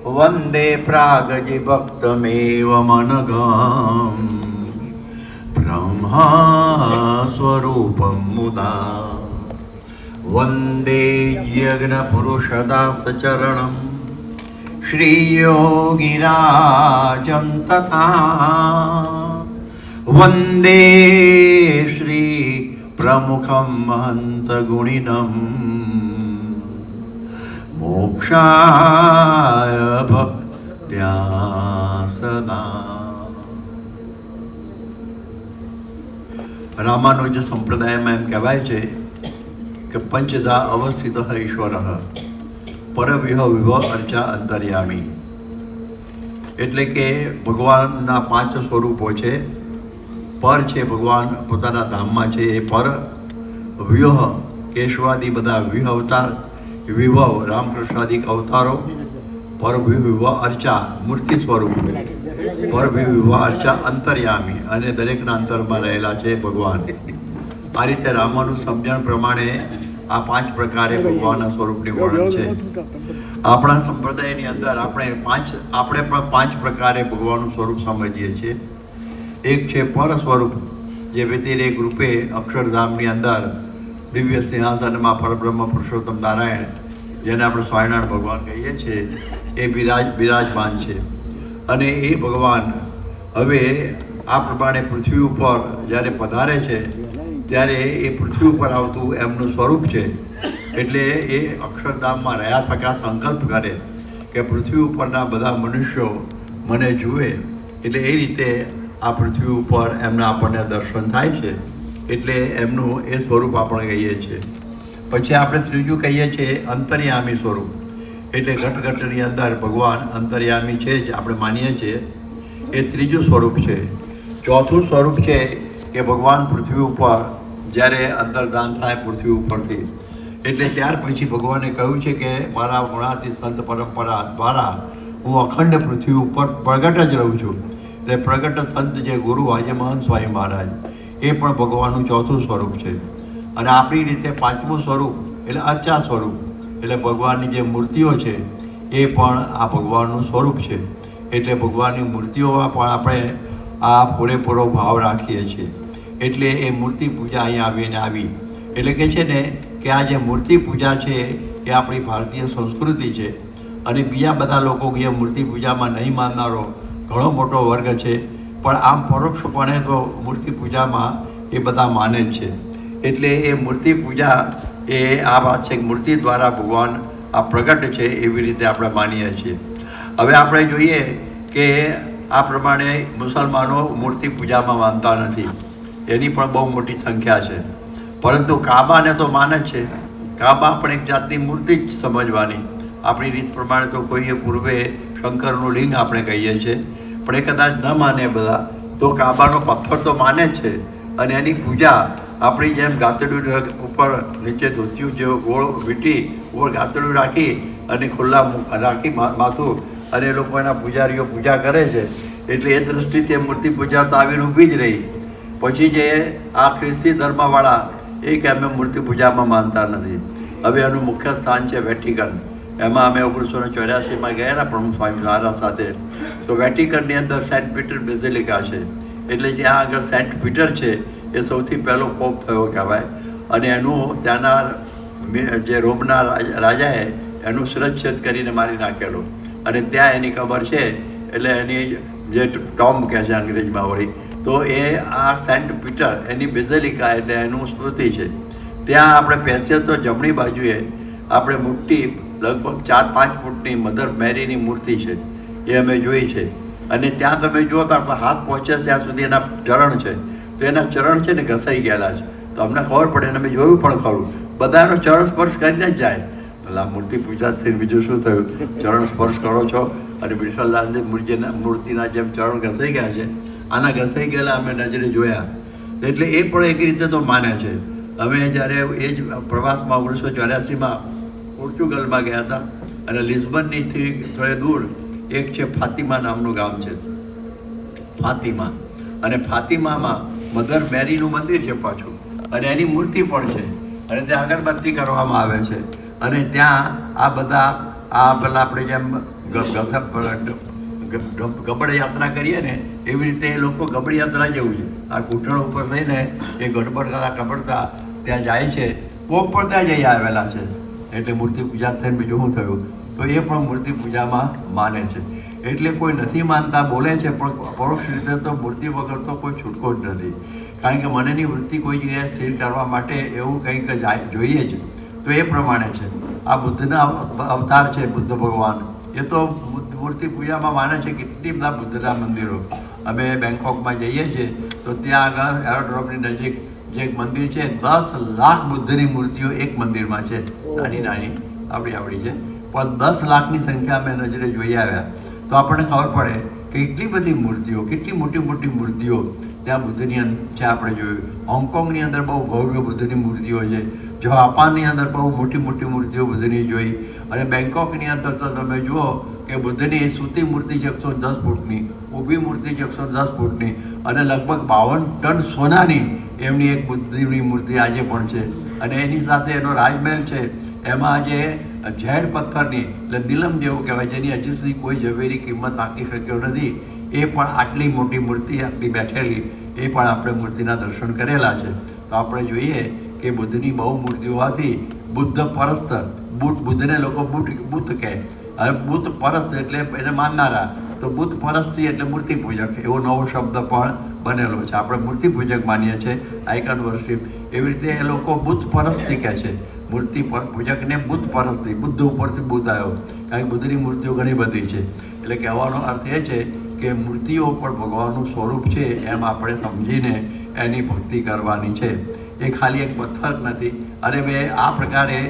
વંદે પ્રાગજી ભક્તમેવ મનગમ બ્રહ્મા સ્વરૂપમ મુદા વંદે યજ્ઞપુરુષદાસચરણમ શ્રીયોગિરાજં તથા વંદે શ્રી પ્રમુખમ મહંત ગુણિનમ મોક્ષાય ભક્ત્યા સદા. રામાનુજ સંપ્રદાયમાં એમ કહેવાય છે કે પંચધા અવસ્થિત ઈશ્વર પરવિહ વિભ અર્ચા અંતર્યામી, એટલે કે ભગવાનના 5 સ્વરૂપો છે. પર છે ભગવાન પોતાના ધામમાં છે એ પર, વ્યુહ કેશવાદી બધા વ્યુહ અવતાર, વિભવ રામકૃષ્ણાદિક અવતારો, પર વિભવ અર્ચા મૂર્તિ સ્વરૂપ, પર વિભવ અર્ચા અંતર્યામી અને દરેકના અંતરમાં રહેલા છે ભગવાન. આ રીતે રામાનું સમજણ પ્રમાણે આ 5 પ્રકારે ભગવાનના સ્વરૂપની વર્ણન છે. આપણા સંપ્રદાયની અંદર આપણે પણ 5 પ્રકારે ભગવાનનું સ્વરૂપ સમજીએ છીએ. એક છે પર સ્વરૂપ, જે વ્યતિરેક રૂપે અક્ષરધામની અંદર દિવ્ય સિંહાસનમાં પરબ્રહ્મ પુરુષોત્તમ નારાયણ, જેને આપણે સ્વામિનારાયણ ભગવાન કહીએ છીએ, એ બિરાજમાન છે. અને એ ભગવાન હવે આ પ્રમાણે પૃથ્વી ઉપર જ્યારે પધારે છે ત્યારે એ પૃથ્વી ઉપર આવતું એમનું સ્વરૂપ છે. એટલે એ અક્ષરધામમાં રહ્યા થકા સંકલ્પ કરે કે પૃથ્વી ઉપરના બધા મનુષ્યો મને જુએ, એટલે એ રીતે આ પૃથ્વી ઉપર એમના આપણને દર્શન થાય છે. એટલે એમનું એ સ્વરૂપ આપણે કહીએ છીએ. પછી આપણે ત્રીજું કહીએ છીએ અંતર્યામી સ્વરૂપ, એટલે ઘટઘટની અંદર ભગવાન અંતર્યામી છે જ આપણે માનીએ છીએ. એ ત્રીજું સ્વરૂપ છે. ચોથું સ્વરૂપ છે કે ભગવાન પૃથ્વી ઉપર જ્યારે અંતર્ધાન થાય પૃથ્વી ઉપરથી, એટલે ત્યાર પછી ભગવાને કહ્યું છે કે મારા ગુણાતી સંત પરંપરા દ્વારા હું અખંડ પૃથ્વી ઉપર પ્રગટ જ રહું છું. એટલે પ્રગટ સંત જે ગુરુ આજે મહંત સ્વામી મહારાજ, એ પણ ભગવાનનું ચોથું સ્વરૂપ છે. અને આપણી રીતે 5મું સ્વરૂપ એટલે અર્ચા સ્વરૂપ, એટલે ભગવાનની જે મૂર્તિઓ છે એ પણ આ ભગવાનનું સ્વરૂપ છે. એટલે ભગવાનની મૂર્તિઓમાં પણ આપણે આ પૂરેપૂરો ભાવ રાખીએ છીએ. એટલે એ મૂર્તિ પૂજા અહીંયા આવી. એટલે કે છે ને કે આ જે મૂર્તિ પૂજા છે એ આપણી ભારતીય સંસ્કૃતિ છે. અને બીજા બધા લોકો જે મૂર્તિ પૂજામાં નહીં માનનારો ઘણો મોટો વર્ગ છે, પણ આમ પરોક્ષપણે તો મૂર્તિ પૂજામાં એ બધા માને જ છે. એટલે એ મૂર્તિ પૂજા એ આ વાત છે કે મૂર્તિ દ્વારા ભગવાન આ પ્રગટ છે, એવી રીતે આપણે માનીએ છીએ. હવે આપણે જોઈએ કે આ પ્રમાણે મુસલમાનો મૂર્તિ પૂજામાં માનતા નથી, એની પણ બહુ મોટી સંખ્યા છે. પરંતુ કાબાને તો માને છે. કાબા પણ એક જાતની મૂર્તિ જ સમજવાની. આપણી રીત પ્રમાણે તો કોઈએ પૂર્વે શંકરનું લિંગ આપણે કહીએ છીએ, પણ એ કદાચ ન માને બધા, તો કાબાનો પથ્થર તો માને જ છે. અને એની પૂજા આપણી જેમ ગાતડું ઉપર નીચે ધોતિયું જેવો ગોળ વીંટી ગોળ ગાતડું રાખી અને ખુલ્લા રાખી માથું, અને એ લોકો એના પૂજારીઓ પૂજા કરે છે. એટલે એ દૃષ્ટિથી મૂર્તિ પૂજા તો આવીને ઊભી જ રહી. પછી જે આ ખ્રિસ્તી ધર્મવાળા એ કે અમે મૂર્તિ પૂજામાં માનતા નથી. હવે એનું મુખ્ય સ્થાન છે વેટિકન. એમાં અમે 1984માં ગયા પ્રમુખ સ્વામી મહારાજ સાથે. તો વેટિકનની અંદર સેન્ટ પીટર બેઝિલિકા છે. એટલે જ્યાં આગળ સેન્ટ પીટર છે એ સૌથી પહેલો પોપ થયો કહેવાય. અને એનું ત્યાંના જે રોમના રાજાએ એનું શિરચ્છેદ કરીને મારી નાખેલો, અને ત્યાં એની ખબર છે. એટલે એની જે ટોમ કહે છે અંગ્રેજીમાં વળી, તો એ આ સેન્ટ પીટર એની બેઝિલિકા એટલે એનું સ્મૃતિ છે. ત્યાં આપણે બેસીએ તો જમણી બાજુએ આપણે મોટી લગભગ 4-5 ફૂટની મધર મેરીની મૂર્તિ છે, એ અમે જોઈ છે. અને ત્યાં તમે જુઓ તો આપણે હાથ પહોંચે ત્યાં સુધી એના ચરણ છે. તો એના ચરણ છે ને ઘસાઈ ગયેલા છે. તો અમને ખબર પડે, અને અમે જોયું પણ ખરું, બધાનો ચરણ સ્પર્શ કરીને જ જાય. એટલે આ મૂર્તિ પૂજા થઈને બીજું શું થયું? ચરણ સ્પર્શ કરો છો અને વિઠ્ઠલદાસની મૂર્તિના જેમ ચરણ ઘસાઈ ગયા છે. આના ઘસાઈ ગયેલા અમે નજરે જોયા. એટલે એ પણ એક રીતે તો માને છે. અમે જ્યારે એ જ પ્રવાસમાં 1984માં પોર્ચુગલમાં ગયા હતા, અને લિસ્બનથી થોડે દૂર એક છે ફાતિમા નામનું ગામ છે, ફાતિમા. અને ફાતિમામાં મધર મેરીનું મંદિર છે પાછું, અને એની મૂર્તિ પણ છે. અને ત્યાં અગરબત્તી કરવામાં આવે છે. અને ત્યાં આ બધા આ પેલા આપણે જેમ ગબડ યાત્રા કરીએ ને એવી રીતે એ લોકો ગબડ યાત્રા જેવું છે. આ ઘૂંટણ ઉપર થઈને એ ગડબડતા કબડતા ત્યાં જાય છે. કોક પણ ત્યાં જઈ આવેલા છે. એટલે મૂર્તિ પૂજા થઈને બીજું શું થયું? તો એ પણ મૂર્તિ પૂજામાં માને છે. એટલે કોઈ નથી માનતા બોલે છે, પણ પરોક્ષ રીતે તો મૂર્તિ વગર તો કોઈ છૂટકો જ નથી. કારણ કે મનની વૃત્તિ કોઈ જગ્યાએ સ્થિર કરવા માટે એવું કંઈક જોઈએ જ. તો એ પ્રમાણે છે. આ બુદ્ધના અવતાર છે, બુદ્ધ ભગવાન. એ તો મૂર્તિ પૂજામાં માને છે. કેટલી બધા બુદ્ધના મંદિરો અમે બેંકોકમાં જઈએ છીએ તો ત્યાં આગળ એરોડ્રોમની નજીક જે એક મંદિર છે, 10 લાખ બુદ્ધની મૂર્તિઓ એક મંદિરમાં છે. નાની નાની આવડી છે, પણ 10 લાખની સંખ્યા અમે નજરે જોઈ આવ્યા. તો આપણને ખબર પડે કે એટલી બધી મૂર્તિઓ, કેટલી મોટી મોટી મૂર્તિઓ ત્યાં બુદ્ધની છે. આપણે જોયું હોંગકોંગની અંદર બહુ ભવ્ય બુદ્ધની મૂર્તિઓ છે. જાપાનની અંદર બહુ મોટી મોટી મૂર્તિઓ બુદ્ધની જોઈ. અને બેંકોકની અંદર તો તમે જુઓ કે બુદ્ધની સૂતી મૂર્તિ છે 110 ફૂટની, ઊભી મૂર્તિ છે 110 ફૂટની, અને લગભગ 52 ટન સોનાની એમની એક બુદ્ધની મૂર્તિ આજે પણ છે. અને એની સાથે એનો રાજમહેલ છે. એમાં જે ઝેડ પથ્થરની એટલે નીલમ જેવું કહેવાય, જેની હજુ સુધી કોઈ ઝવેરી કિંમત આંકી શક્યો નથી, એ પણ આટલી મોટી મૂર્તિ આટલી બેઠેલી, એ પણ આપણે મૂર્તિના દર્શન કરેલા છે. તો આપણે જોઈએ કે બુદ્ધની બહુ મૂર્તિઓ હોવાથી બુદ્ધ પરસ્ત, બુદ્ધને લોકો બુદ્ધ કહે. હવે બુદ્ધ પરસ્ત એટલે એને માનનારા, તો બુદ્ધ પરસ્તી એટલે મૂર્તિ પૂજક, એવો નવો શબ્દ પણ બનેલો છે. આપણે મૂર્તિ પૂજક માનીએ છીએ, આઇકન વર્શિપ. એવી રીતે એ લોકો બુદ્ધ પરસ્તી કહે છે. મૂર્તિ પૂજકને બુદ્ધ પરસ્તી, બુદ્ધ ઉપરથી બુદ્ધ આવ્યો. કારણ કે બુદ્ધની મૂર્તિઓ ઘણી બધી છે. એટલે કહેવાનો અર્થ એ છે કે મૂર્તિઓ પણ ભગવાનનું સ્વરૂપ છે એમ આપણે સમજીને એની ભક્તિ કરવાની છે. એ ખાલી એક પથ્થર નથી. અરે ભાઈ, આ પ્રકારે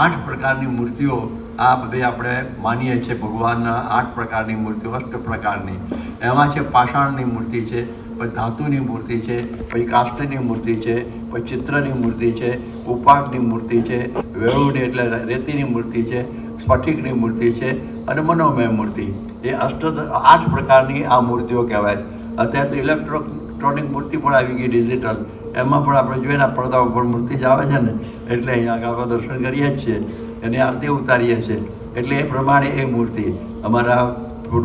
8 પ્રકારની મૂર્તિઓ આ બધી આપણે માનીએ છીએ. ભગવાનના 8 પ્રકારની મૂર્તિઓ, 8 પ્રકારની. એમાં છે પાષાણની મૂર્તિ છે, પછી ધાતુની મૂર્તિ છે, પછી કાષ્ઠની મૂર્તિ છે, પછી ચિત્રની મૂર્તિ છે, ઉપાટની મૂર્તિ છે, વેળુની એટલે રેતીની મૂર્તિ છે, સ્ફટિકની મૂર્તિ છે, અને મનોમય મૂર્તિ. એ 8 પ્રકારની આ મૂર્તિઓ કહેવાય. અત્યારે તો ઇલેક્ટ્રોનિક મૂર્તિ પણ આવી ગઈ, ડિજિટલ. એમાં પણ આપણે જોઈએ ને પડદા ઉપર મૂર્તિ જ આવે છે ને, એટલે અહીંયા આગળ દર્શન કરીએ જ છીએ, એની આરતી ઉતારીએ છીએ. એટલે એ પ્રમાણે એ મૂર્તિ અમારા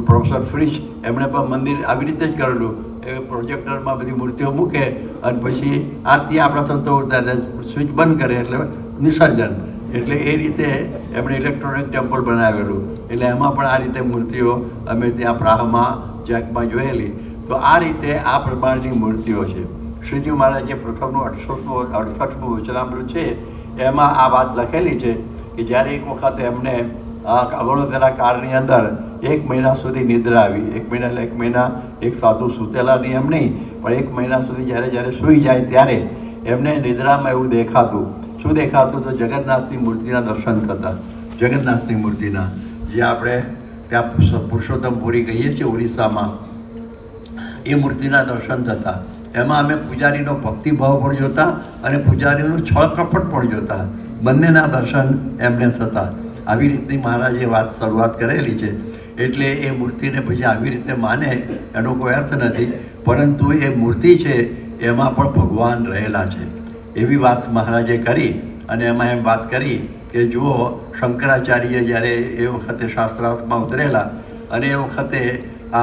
પ્રોફેસર ફ્રીજ એમણે પણ મંદિર આવી રીતે જ કરેલું. એ પ્રોજેક્ટરમાં બધી મૂર્તિઓ મૂકે અને પછી આરતી આપણા સંતો ઉતારે, સ્વિચ બંધ કરે એટલે વિસર્જન. એટલે એ રીતે એમણે ઇલેક્ટ્રોનિક ટેમ્પલ બનાવેલું. એટલે એમાં પણ આ રીતે મૂર્તિઓ અમે ત્યાં પ્રાહમાં જેકમાં જોયેલી. તો આ રીતે આ પ્રમાણની મૂર્તિઓ છે. શ્રીજી મહારાજે પ્રથમનું 68મું વચનામૃત છે, એમાં આ વાત લખેલી છે કે જ્યારે એક વખત એમને આ વડોદરા કાળની અંદર 1 મહિના સુધી નિદ્રા આવી. 1 મહિના એક સાધુ સૂતેલા નહીં એમ નહીં, પણ 1 મહિના સુધી જ્યારે સૂઈ જાય ત્યારે એમને નિદ્રામાં એવું દેખાતું. શું દેખાતું? તો જગન્નાથની મૂર્તિના દર્શન થતા. જગન્નાથની મૂર્તિના, જે આપણે ત્યાં પુરુષોત્તમપુરી કહીએ છીએ ઓરિસ્સામાં, એ મૂર્તિના દર્શન થતા. એમાં અમે પૂજારીનો ભક્તિભાવ પણ જોતા અને પૂજારીનું છળ કપટ પણ જોતા. બંનેના દર્શન એમને થતા. આવી રીતની મહારાજે વાત શરૂઆત કરેલી છે. એટલે એ મૂર્તિને પછી આવી રીતે માને એનો કોઈ અર્થ નથી, પરંતુ એ મૂર્તિ છે એમાં પણ ભગવાન રહેલા છે એવી વાત મહારાજે કરી. અને એમાં એમ વાત કરી કે જુઓ, શંકરાચાર્ય જ્યારે એ વખતે શાસ્ત્રાર્થમાં ઉતરેલા અને એ વખતે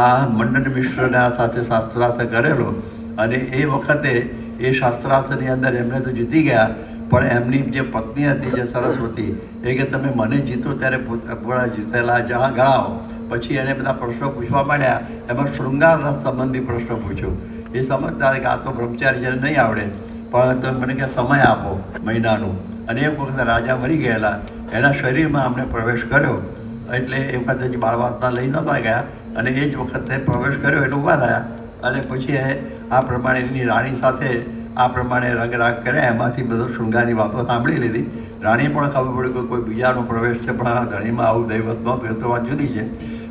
આ મંડન મિશ્રના સાથે શાસ્ત્રાર્થ કરેલો, અને એ વખતે એ શાસ્ત્રાર્થની અંદર એમને તો જીતી ગયા, પણ એમની જે પત્ની હતી, જે સરસ્વતી, એ કે તમે મને જીતો ત્યારે પૂરા જીતેલા ગણાવો. પછી એને બધા પ્રશ્નો પૂછવા માંડ્યા. એમાં શૃંગાર રસ સંબંધી પ્રશ્ન પૂછ્યો. એ સમજતા કે આ તો બ્રહ્મચારી જ્યારે નહીં આવડે, પણ તો મને કે સમય આપો મહિનાનું. અને એ વખતે રાજા મરી ગયેલા, એના શરીરમાં અમને પ્રવેશ કર્યો. એટલે એ વખતે જે બાળવાતના લઈ નહોતા ગયા, અને એ જ વખતે પ્રવેશ કર્યો એટલે ઊભા થયા. અને પછી આ પ્રમાણે એની રાણી સાથે આ પ્રમાણે રંગરાગ કર્યા. એમાંથી બધો શૃંગારની વાતો સાંભળી લીધી. રાણી પણ ખબર પડી કે કોઈ બીજાનો પ્રવેશ છે, પણ આ ધણીમાં આવું દૈવત નહોતું, તો વાત જુદી છે.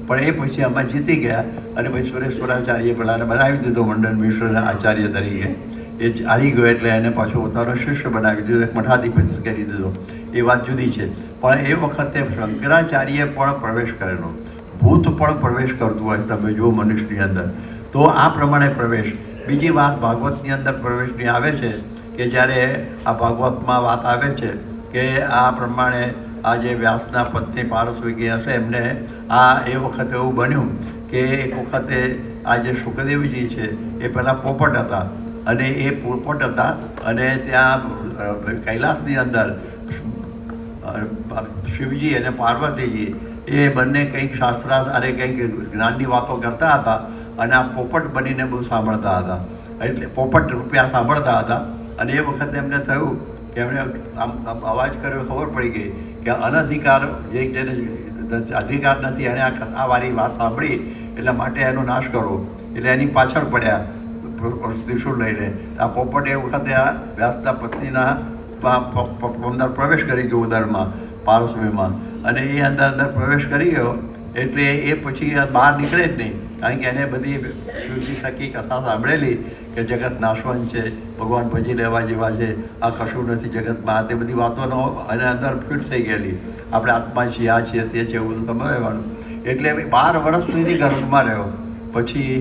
પણ એ પછી અમે જીતી ગયા. અને પછી સુરેશ્વરાચાર્ય પેલાને બનાવી દીધો મંડન મિશ્રના આચાર્ય તરીકે. એ હારી ગયો એટલે એને પાછો પોતાનો શિષ્ય બનાવી દીધો, એક મઠાધિપતિ કરી દીધો. એ વાત જુદી છે. પણ એ વખતે શંકરાચાર્ય પણ પ્રવેશ કરેલો. ભૂત પણ પ્રવેશ કરતું હોય તમે જો મનુષ્યની અંદર, તો આ પ્રમાણે પ્રવેશ. બીજી વાત ભાગવતની અંદર પ્રવેશની આવે છે કે જ્યારે આ ભાગવતમાં વાત આવે છે કે આ પ્રમાણે આ જે વ્યાસના પત્ની પારસવીકી હશે એમને એ વખતે એવું બન્યું કે એક વખતે આ જે સુખદેવજી છે એ પહેલાં પોપટ હતા અને એ પોપટ હતા અને ત્યાં કૈલાસની અંદર શિવજી અને પાર્વતીજી એ બંને કંઈક શાસ્ત્રાધારે કંઈક જ્ઞાનની વાતો કરતા હતા અને આ પોપટ બનીને બહુ સાંભળતા હતા, એટલે પોપટ રૂપિયા સાંભળતા હતા. અને એ વખતે એમને થયું કે એમણે આમ અવાજ કર્યો, ખબર પડી ગઈ કે અનધિકાર જેને અધિકાર નથી એણે આ કથાવાળી વાત સાંભળી એટલે માટે એનો નાશ કરો. એટલે એની પાછળ પડ્યા ત્રિશુળ લઈને. આ પોપટ એ વખતે આ વ્યાસના પત્નીના અંદર પ્રવેશ કરી ગયો ઉદરમાં, પારસવીમાં, અને એ અંદર પ્રવેશ કરી ગયો એટલે એ પછી બહાર નીકળે જ નહીં, કારણ કે એને બધી શિવજી થકી કથા સાંભળેલી કે જગત નાશવંત છે, ભગવાન ભજી લેવા જેવા છે, આ કશું નથી જગતમાં, તે બધી વાતોનો એને અંદર ફિટ થઈ ગયેલી. આપણે આત્મા છીએ, આ છીએ, તે છે, એવું બધું સમજવાનું. એટલે 12 વર્ષ સુધી ગર્ભમાં રહ્યો. પછી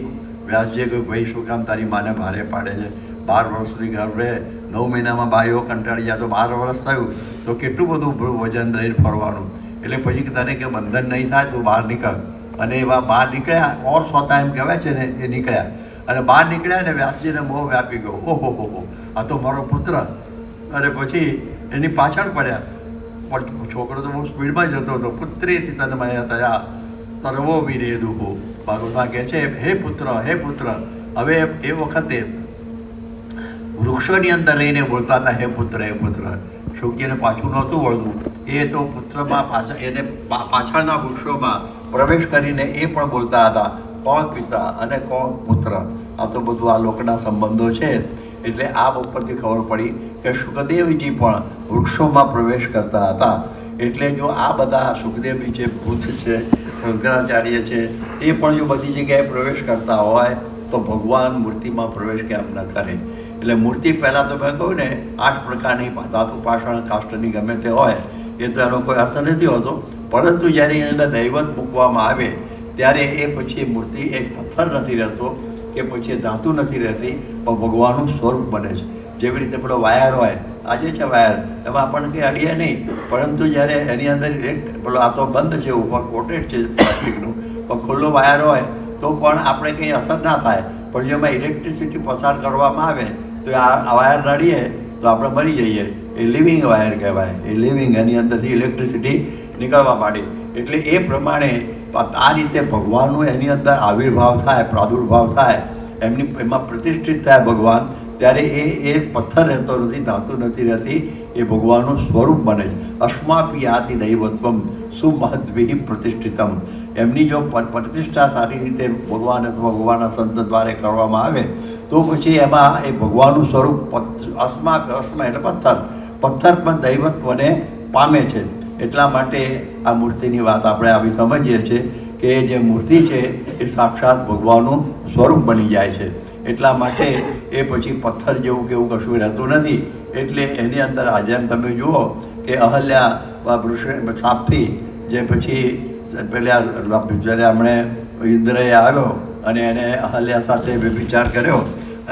વ્યાસજીએ કહ્યું, ભાઈ શું કામ તારી માને ભારે પાડે છે? 12 વર્ષ સુધી ગર્ભ રહે, 9 મહિનામાં બાઈઓ કંટાળી જાય તો 12 વર્ષ થયું તો કેટલું બધું વજન રહીને ફરવાનું. એટલે પછી તને કે બંધન નહીં થાય તો બહાર નીકળ. અને એવા બહાર નીકળ્યા, ઓર સોતા એમ કહેવાય છે ને, એ નીકળ્યા. અને બહાર નીકળ્યા ને વ્યાસજીને બહુ વ્યાપી ગયો, ઓહો, આ તો મારો પુત્ર. અને પછી એની પાછળ પડ્યા, પણ છોકરો તો બહુ સ્પીડમાં જતો હતો. પુત્રીથી તને મયા થયા તરવો વીરે દુઃખો. ભગવાન કહે છે, હે પુત્ર, હે પુત્ર. હવે એ વખતે વૃક્ષોની અંદર રહીને બોલતા હતા, હે પુત્ર, હે પુત્ર. શુકજીને પાછું નહોતું વળતું, એ તો પુત્રમાં પાછળ એને પાછળના વૃક્ષોમાં પ્રવેશ કરીને એ પણ બોલતા હતા, કોણ પિતા અને કોણ પુત્ર. આ તો બધું આ લોકના સંબંધો છે. એટલે આ ઉપરથી ખબર પડી કે સુખદેવજી પણ વૃક્ષોમાં પ્રવેશ કરતા હતા. એટલે જો આ બધા સુખદેવજી છે, બુદ્ધ છે, શંકરાચાર્ય છે, એ પણ જો બધી જગ્યાએ પ્રવેશ કરતા હોય તો ભગવાન મૂર્તિમાં પ્રવેશ કેમ ન કરે? એટલે મૂર્તિ પહેલાં તો મેં કહ્યું ને 8 પ્રકારની ધાતુ પાષાણ કાષ્ઠની ગમે તે હોય, એ તો એનો કોઈ અર્થ નથી હોતો. પરંતુ જ્યારે એની અંદર દૈવત મૂકવામાં આવે ત્યારે એ પછી મૂર્તિ એક પથ્થર નથી રહેતો કે પછી ધાતુ નથી રહેતી, પણ ભગવાનનું સ્વરૂપ બને છે. જેવી રીતે પેલો વાયર હોય, આજે છે વાયર, એમાં આપણને કંઈ અડીએ નહીં, પરંતુ જ્યારે એની અંદર પેલો આ તો બંધ છે, ઉપર કોટેડ છે પ્લાસ્ટિકનું, પણ ખુલ્લો વાયર હોય તો પણ આપણે કંઈ અસર ના થાય. પણ જો એમાં ઇલેક્ટ્રિસિટી પસાર કરવામાં આવે તો આ વાયર નડીએ તો આપણે મરી જઈએ. એ લિવિંગ વાયર કહેવાય. એ લિવિંગ, એની અંદરથી ઇલેક્ટ્રિસિટી નીકળવા માંડી. એટલે એ પ્રમાણે આ રીતે ભગવાનનું એની અંદર આવિર્ભાવ થાય, પ્રાદુર્ભાવ થાય, એમાં પ્રતિષ્ઠિત થાય ભગવાન, ત્યારે એ પથ્થર રહેતો નથી, ધાતુ નથી રહેતી, એ ભગવાનનું સ્વરૂપ બને છે. અસ્માપી આદિ દૈવત્વમ સુમહદ્ભિ પ્રતિષ્ઠિતમ. એમની જો પ્રતિષ્ઠા સારી રીતે ભગવાન અથવા ભગવાનના સંત દ્વારા કરવામાં આવે તો પછી એમાં એ ભગવાનનું સ્વરૂપ અસ્મા એટલે પથ્થર પણ દૈવત્વને પામે છે. એટલા માટે આ મૂર્તિની વાત આપણે આવી સમજીએ છીએ કે જે મૂર્તિ છે એ સાક્ષાત ભગવાનનું સ્વરૂપ બની જાય છે. એટલા માટે એ પછી પથ્થર જેવું કે એવું કશું રહેતું નથી. એટલે એની અંદર આજે તમે જુઓ કે અહલ્યા સાપથી જે પછી પેલા જ્યારે હમણે ઇન્દ્રએ આવ્યો અને એને અહલ્યા સાથે વ્યભિચાર કર્યો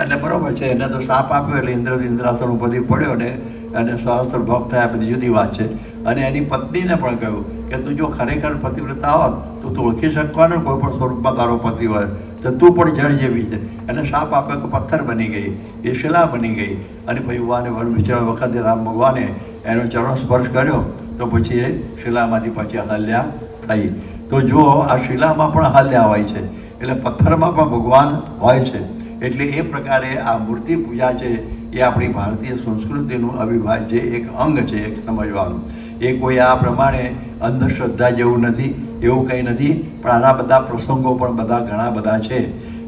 અને બરાબર છે, એને તો સાપ આપ્યો એટલે ઇન્દ્રાસન ઉપરથી પડ્યો ને અને સહસ્ત્ર ભક્ત થયા, બધી જુદી વાત છે. અને એની પત્નીને પણ કહ્યું કે તું જો ખરેખર પતિવ્રતા હોત તો તું ઓળખી શકવાનો, કોઈ પણ સ્વરૂપમાં તારો પતિ હોય તો તું પણ જળ જેવી છે. એને સાપ આપ્યો કે પથ્થર બની ગઈ, એ શિલા બની ગઈ. અને ભગવાને વિચાર વખતે રામ ભગવાને એનો ચરણ સ્પર્શ કર્યો તો પછી એ શિલામાંથી પછી અહલ્યા થઈ. તો જો આ શિલામાં પણ અહલ્યા હોય છે, એટલે પથ્થરમાં પણ ભગવાન હોય છે. એટલે એ પ્રકારે આ મૂર્તિ પૂજા છે એ આપણી ભારતીય સંસ્કૃતિનું અવિભાજ્ય એક અંગ છે, એક સમજવાનું. એ કોઈ આ પ્રમાણે અંધશ્રદ્ધા જેવું નથી, એવું કંઈ નથી. પણ આના બધા પ્રસંગો પણ બધા ઘણા બધા છે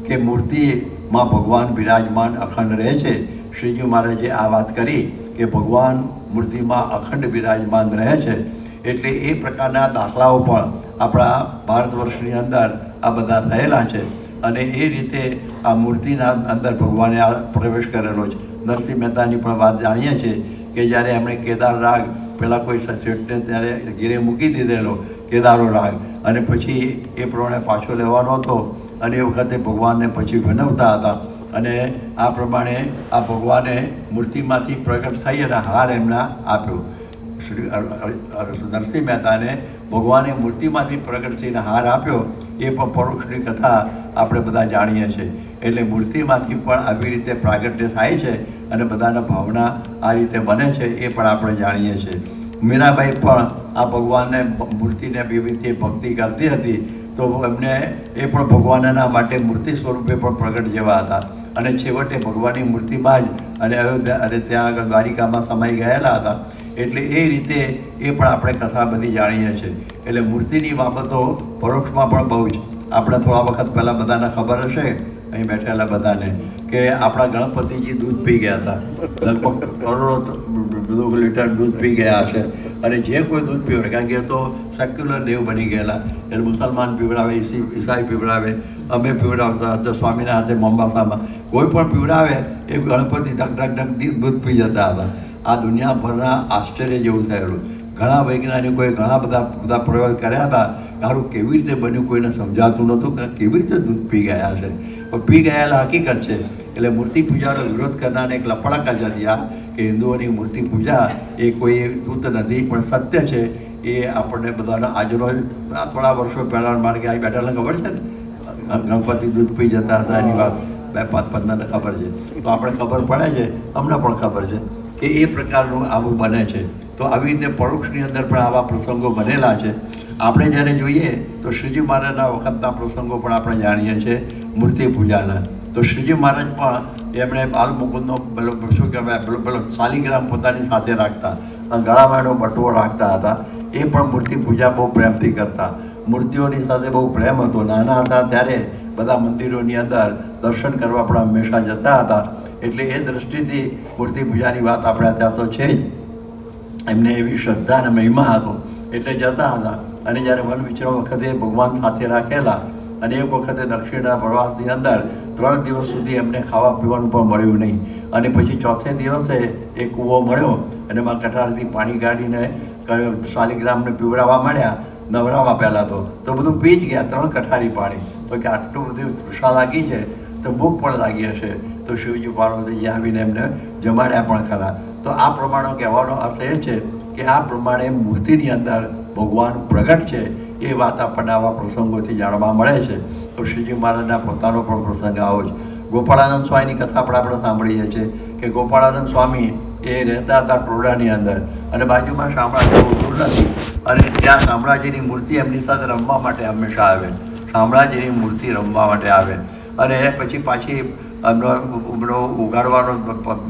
કે મૂર્તિમાં ભગવાન બિરાજમાન અખંડ રહે છે. શ્રીજી મહારાજે આ વાત કરી કે ભગવાન મૂર્તિમાં અખંડ બિરાજમાન રહે છે. એટલે એ પ્રકારના દાખલાઓ પણ આપણા ભારત વર્ષની અંદર આ બધા થયેલા છે. અને એ રીતે આ મૂર્તિના અંદર ભગવાને આ પ્રવેશ કરેલો છે. નરસિંહ મહેતાની પણ વાત જાણીએ છીએ કે જ્યારે એમણે કેદાર રાગ પહેલાં કોઈ શેઠને ત્યારે ઘેરે મૂકી દીધેલો કેદારો રાગ, અને પછી એ પ્રમાણે પાછો લેવાનો હતો અને એ વખતે ભગવાનને પછી વિનવતા હતા. અને આ પ્રમાણે આ ભગવાને મૂર્તિમાંથી પ્રગટ થઈ અને હાર એમના આપ્યો. શ્રી નરસિંહ મહેતાને ભગવાને મૂર્તિમાંથી પ્રગટ થઈને હાર આપ્યો, એ પણ પરોક્ષની કથા આપણે બધા જાણીએ છીએ. એટલે મૂર્તિમાંથી પણ આવી રીતે પ્રાગટ્ય થાય છે અને બધાના ભાવના આ રીતે બને છે, એ પણ આપણે જાણીએ છીએ. મીરાબાઈ પણ આ ભગવાનને મૂર્તિને એવી રીતે ભક્તિ કરતી હતી, તો એમને એ પણ ભગવાનના માટે મૂર્તિ સ્વરૂપે પણ પ્રગટ જેવા હતા અને છેવટે ભગવાનની મૂર્તિમાં જ અને અયોધ્યા અને ત્યાં આગળ દ્વારિકામાં સમાઈ ગયેલા હતા. એટલે એ રીતે એ પણ આપણે કથા બધી જાણીએ છીએ. એટલે મૂર્તિની બાબતો પરોક્ષમાં પણ બહુ જ આપણે થોડા વખત પહેલાં બધાને ખબર હશે અહીં બેઠેલા બધાને કે આપણા ગણપતિજી દૂધ પી ગયા હતા, લગભગ કરોડો લીટર દૂધ પી ગયા હશે. અને જે કોઈ દૂધ પીવડે, કારણ કે એ તો સેક્યુલર દેવ બની ગયેલા, એટલે મુસલમાન પીવડાવે, ઈસાઈ પીવડાવે, અમે પીવડાવતા હતા સ્વામીના હાથે મોમ્બાસામાં, કોઈ પણ પીવડાવે એ ગણપતિ ઢક ઢક ઢક દૂધ પી જતા હતા. આ દુનિયાભરના આશ્ચર્ય જેવું થયેલું. ઘણા વૈજ્ઞાનિકોએ ઘણા બધા પ્રયોગ કર્યા હતા, સારું કેવી રીતે બન્યું કોઈને સમજાતું નહોતું કે કેવી રીતે દૂધ પી ગયા છે, પણ પી ગયેલા હકીકત છે. એટલે મૂર્તિ પૂજાનો વિરોધ કરનારને એક લપડા કજરિયા કે હિન્દુઓની મૂર્તિ પૂજા એ કોઈ દૂત નથી પણ સત્ય છે, એ આપણને બધાને આજનો થોડા વર્ષો પહેલાં મારે કે આ બેઠેલા ખબર છે ને ગણપતિ દૂધ પી જતા હતા એની વાત 2-5-15ને ખબર છે, તો આપણે ખબર પડે છે, અમને પણ ખબર છે કે એ પ્રકારનું આવું બને છે. તો આવી રીતે પરોક્ષની અંદર પણ આવા પ્રસંગો બનેલા છે. આપણે જ્યારે જોઈએ તો શ્રીજી મહારાજના વખતના પ્રસંગો પણ આપણે જાણીએ છીએ મૂર્તિ પૂજાના. તો શ્રીજી મહારાજ પણ એમણે બાલ મુકુંદનો પેલો શું કહેવાય પેલો શાલિગ્રામ પોતાની સાથે રાખતા, ગળામાં એનો બટવો રાખતા હતા. એ પણ મૂર્તિ પૂજા બહુ પ્રેમથી કરતા, મૂર્તિઓની સાથે બહુ પ્રેમ હતો. નાના હતા ત્યારે બધા મંદિરોની અંદર દર્શન કરવા પણ હંમેશા જતા હતા. એટલે એ દૃષ્ટિથી મૂર્તિ પૂજાની વાત આપણે ત્યાં તો છે જ. એમને એવી શ્રદ્ધા અને મહિમા હતો એટલે જતા હતા. અને જ્યારે વન વિચરણ વખતે ભગવાન સાથે રાખેલા અને એક વખતે દક્ષિણના પ્રવાસની અંદર 3 દિવસ સુધી એમને ખાવા પીવાનું પણ મળ્યું નહીં. અને પછી ચોથે દિવસે એ કૂવો મળ્યો અને એમાં કટારથી પાણી કાઢીને શાલિગ્રામને પીવડાવવા માંડ્યા, નવરાવા પહેલાં તો બધું પી જ ગયા 3 કટારી પાણી. તો કે આટલું બધું તૃષા લાગી છે તો ભૂખ પણ લાગી હશે. તો શિવજી પાર્વતીજી આવીને એમને જમાડ્યા પણ ખરા. તો આ પ્રમાણે કહેવાનો અર્થ એ છે કે આ પ્રમાણે મૂર્તિની અંદર ભગવાન પ્રગટ છે એ વાત આપણને આવા પ્રસંગોથી જાણવા મળે છે. તો શ્રીજી મહારાજના પોતાનો પણ પ્રસંગ આવો જ. ગોપાળાનંદ સ્વામીની કથા પણ આપણે સાંભળીએ છીએ કે ગોપાળાનંદ સ્વામી એ રહેતા હતા ટોડાની અંદર અને બાજુમાં શામળાજી દૂર નથી અને ત્યાં શામળાજીની મૂર્તિ એમની સાથે રમવા માટે હંમેશા આવે, શામળાજીની મૂર્તિ રમવા માટે આવે. અને પછી પાછી એમનો ઉગાડવાનો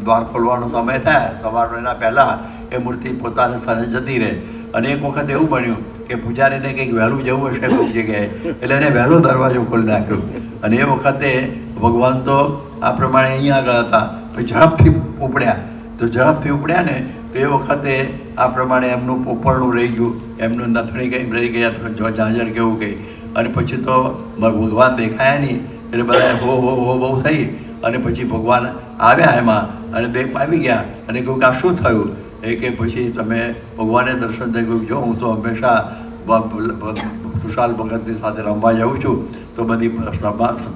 દ્વાર ખોલવાનો સમય થાય સવારનો, એના પહેલાં એ મૂર્તિ પોતાના સ્થાને જતી રહે. અને એક વખત એવું બન્યું કે પૂજારીને કંઈક વહેલું જવું હશે કોઈક જગ્યાએ, એટલે એને વહેલો દરવાજો ખોલી નાખ્યો. અને એ વખતે ભગવાન તો આ પ્રમાણે અહીંયા આગળ હતા, પછી ઝડપથી ઉપડ્યા. તો ઝડપથી ઉપડ્યા ને તો એ વખતે આ પ્રમાણે એમનું પોપરનું રહી ગયું, એમનું નથણી કંઈ રહી ગયા, ઝાંઝર કેવું કંઈ. અને પછી તો ભગવાન દેખાયા નહીં એટલે બધા હો હો હો બહુ થઈ. અને પછી ભગવાન આવ્યા એમાં અને બે આવી ગયા અને કહ્યું કે આ શું થયું? એ કે પછી તમે ભગવાને દર્શન થઈ ગયું, જો હું તો હંમેશા કુશાલ ભગતની સાથે રમવા જાઉં છું તો બધી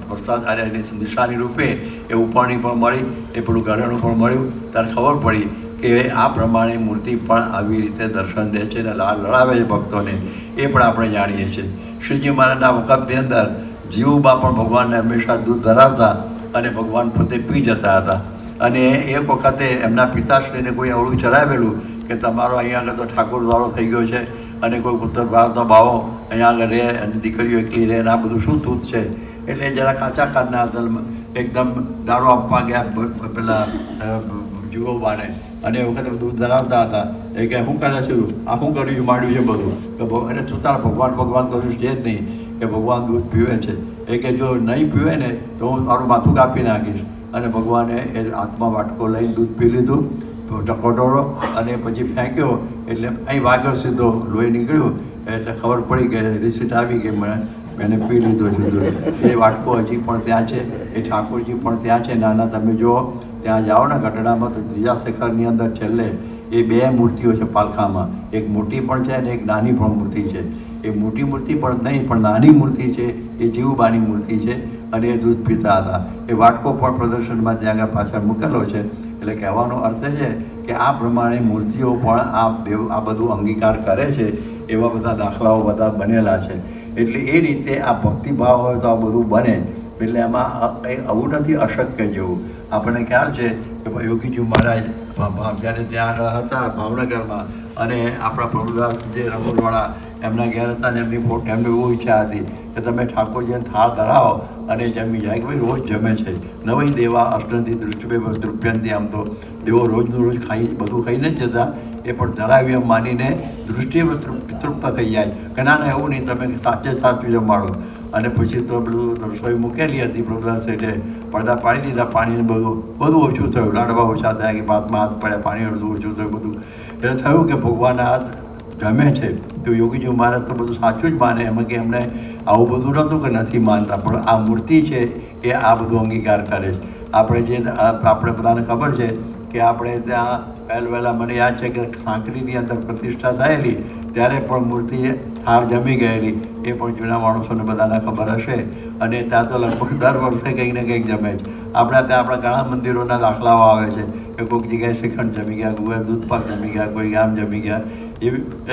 પ્રસાદ અને એની નિશાની રૂપે એ ઉપરણી પણ મળી, એ પેલું ઘરેણું પણ મળ્યું. ત્યારે ખબર પડી કે આ પ્રમાણે મૂર્તિ પણ આવી રીતે દર્શન દે છે અને લાલ લડાવે છે ભક્તોને, એ પણ આપણે જાણીએ છીએ. શ્રીજી મહારાજના વખતની અંદર જીવુબા પણ ભગવાનને હંમેશા દૂધ ધરાવતા અને ભગવાન પોતે પી જતા હતા. અને એક વખતે એમના પિતાશ્રીને કોઈ અવળું ચડાવેલું કે તમારો અહીંયા આગળ તો ઠાકોર દ્વારો થઈ ગયો છે અને કોઈ ઉત્તર ભારતનો બાવો અહીંયા આગળ રહે અને દીકરીઓ એકલી રહે અને આ બધું શું તૂત છે. એટલે જરા કાચા કાનના એકદમ દારૂ આપવા ગયા પેલા જીવુબાને અને એ વખતે દૂધ ધરાવતા હતા. એ કે શું કરે છે, આ શું કર્યું માંડ્યું છે બધું કે અને છતાં ભગવાન કર્યું છે જ નહીં કે ભગવાન દૂધ પીવે છે. એ કે જો નહીં પીવે ને તો હું તારું માથું કાપી નાખીશ. અને ભગવાને એ હાથમાં વાટકો લઈને દૂધ પી લીધું ટકોટોરો અને પછી ફેંક્યો એટલે અહીં વાગ્યો સીધો, લોહી નીકળ્યું એટલે ખબર પડી કે રિસીટ આવી ગઈ, એને પી લીધું છે દૂધ. એ વાટકો હજી પણ ત્યાં છે, એ ઠાકોરજી પણ ત્યાં છે નાના. તમે જો ત્યાં જાઓ ને ગઢડામાં તો ત્રીજા શિખરની અંદર છેલ્લે એ 2 મૂર્તિઓ છે પાલખામાં, એક મોટી પણ છે અને એક નાની પણ મૂર્તિ છે. એ મોટી મૂર્તિ પણ નહીં પણ નાની મૂર્તિ છે એ જીવુબાની મૂર્તિ છે અને એ દૂધ પીતા હતા. એ વાટકો પણ પ્રદર્શનમાં ત્યાં આગળ પાછળ મૂકેલો છે. એટલે કહેવાનો અર્થ છે કે આ પ્રમાણે મૂર્તિઓ પણ આ બધું અંગીકાર કરે છે, એવા બધા દાખલાઓ બધા બનેલા છે. એટલે એ રીતે આ ભક્તિભાવ હોય તો આ બધું બને. એટલે એમાં કંઈ આવું નથી અશક્ય જેવું. આપણને ખ્યાલ છે કે યોગીજી મહારાજ જ્યારે ત્યાં હતા ભાવનગરમાં, અને આપણા પ્રભુદાસ જે રમોદવાળા એમના ઘેર હતા ને એમની બહુ ઈચ્છા હતી કે તમે ઠાકોરજીને થાળ ધરાવો અને જમી જાય. કે ભાઈ રોજ જમે છે, નવઈ દેવા અષ્ટંતિ દૃષ્ટિ તૃપ્યંતી. આમ તો દેવો રોજનું રોજ બધું ખાઈને જ જતા, એ પણ ધરાવી એમ માનીને દૃષ્ટિએ તૃપ્ત થઈ જાય કે ના ના એવું નહીં, તમે સાચું જમાડો. અને પછી તો બધું રસોઈ મૂકેલી હતી પ્રભુદાસ એટલે પડદા પાડી દીધા, પાણીને બધું ઓછું થયું, લાડવા ઓછા થયા કે ભાતમાં હાથ પડ્યા, પાણી અડધું ઓછું થયું બધું. એટલે થયું કે ભગવાન હાથ જમે છે. તો યોગીજી મહારાજ તો બધું સાચું જ માને, એમાં કે એમને આવું બધું નહોતું કે નથી માનતા, પણ આ મૂર્તિ છે એ આ બધું અંગીકાર કરે છે. આપણે બધાને ખબર છે કે આપણે ત્યાં વહેલા મને યાદ છે કે સાંકરીની અંદર પ્રતિષ્ઠા થયેલી ત્યારે પણ મૂર્તિ થાળ જમી ગયેલી, એ પણ જૂના માણસોને બધાને ખબર હશે. અને ત્યાં તો લગભગ દર વર્ષે કંઈક ને કંઈક જમે છે. આપણા ઘણા મંદિરોના દાખલાઓ આવે છે કે કોઈક જગ્યાએ શ્રીખંડ જમી ગયા, કોઈ દૂધપાક જમી ગયા, કોઈ ગામ જમી ગયા.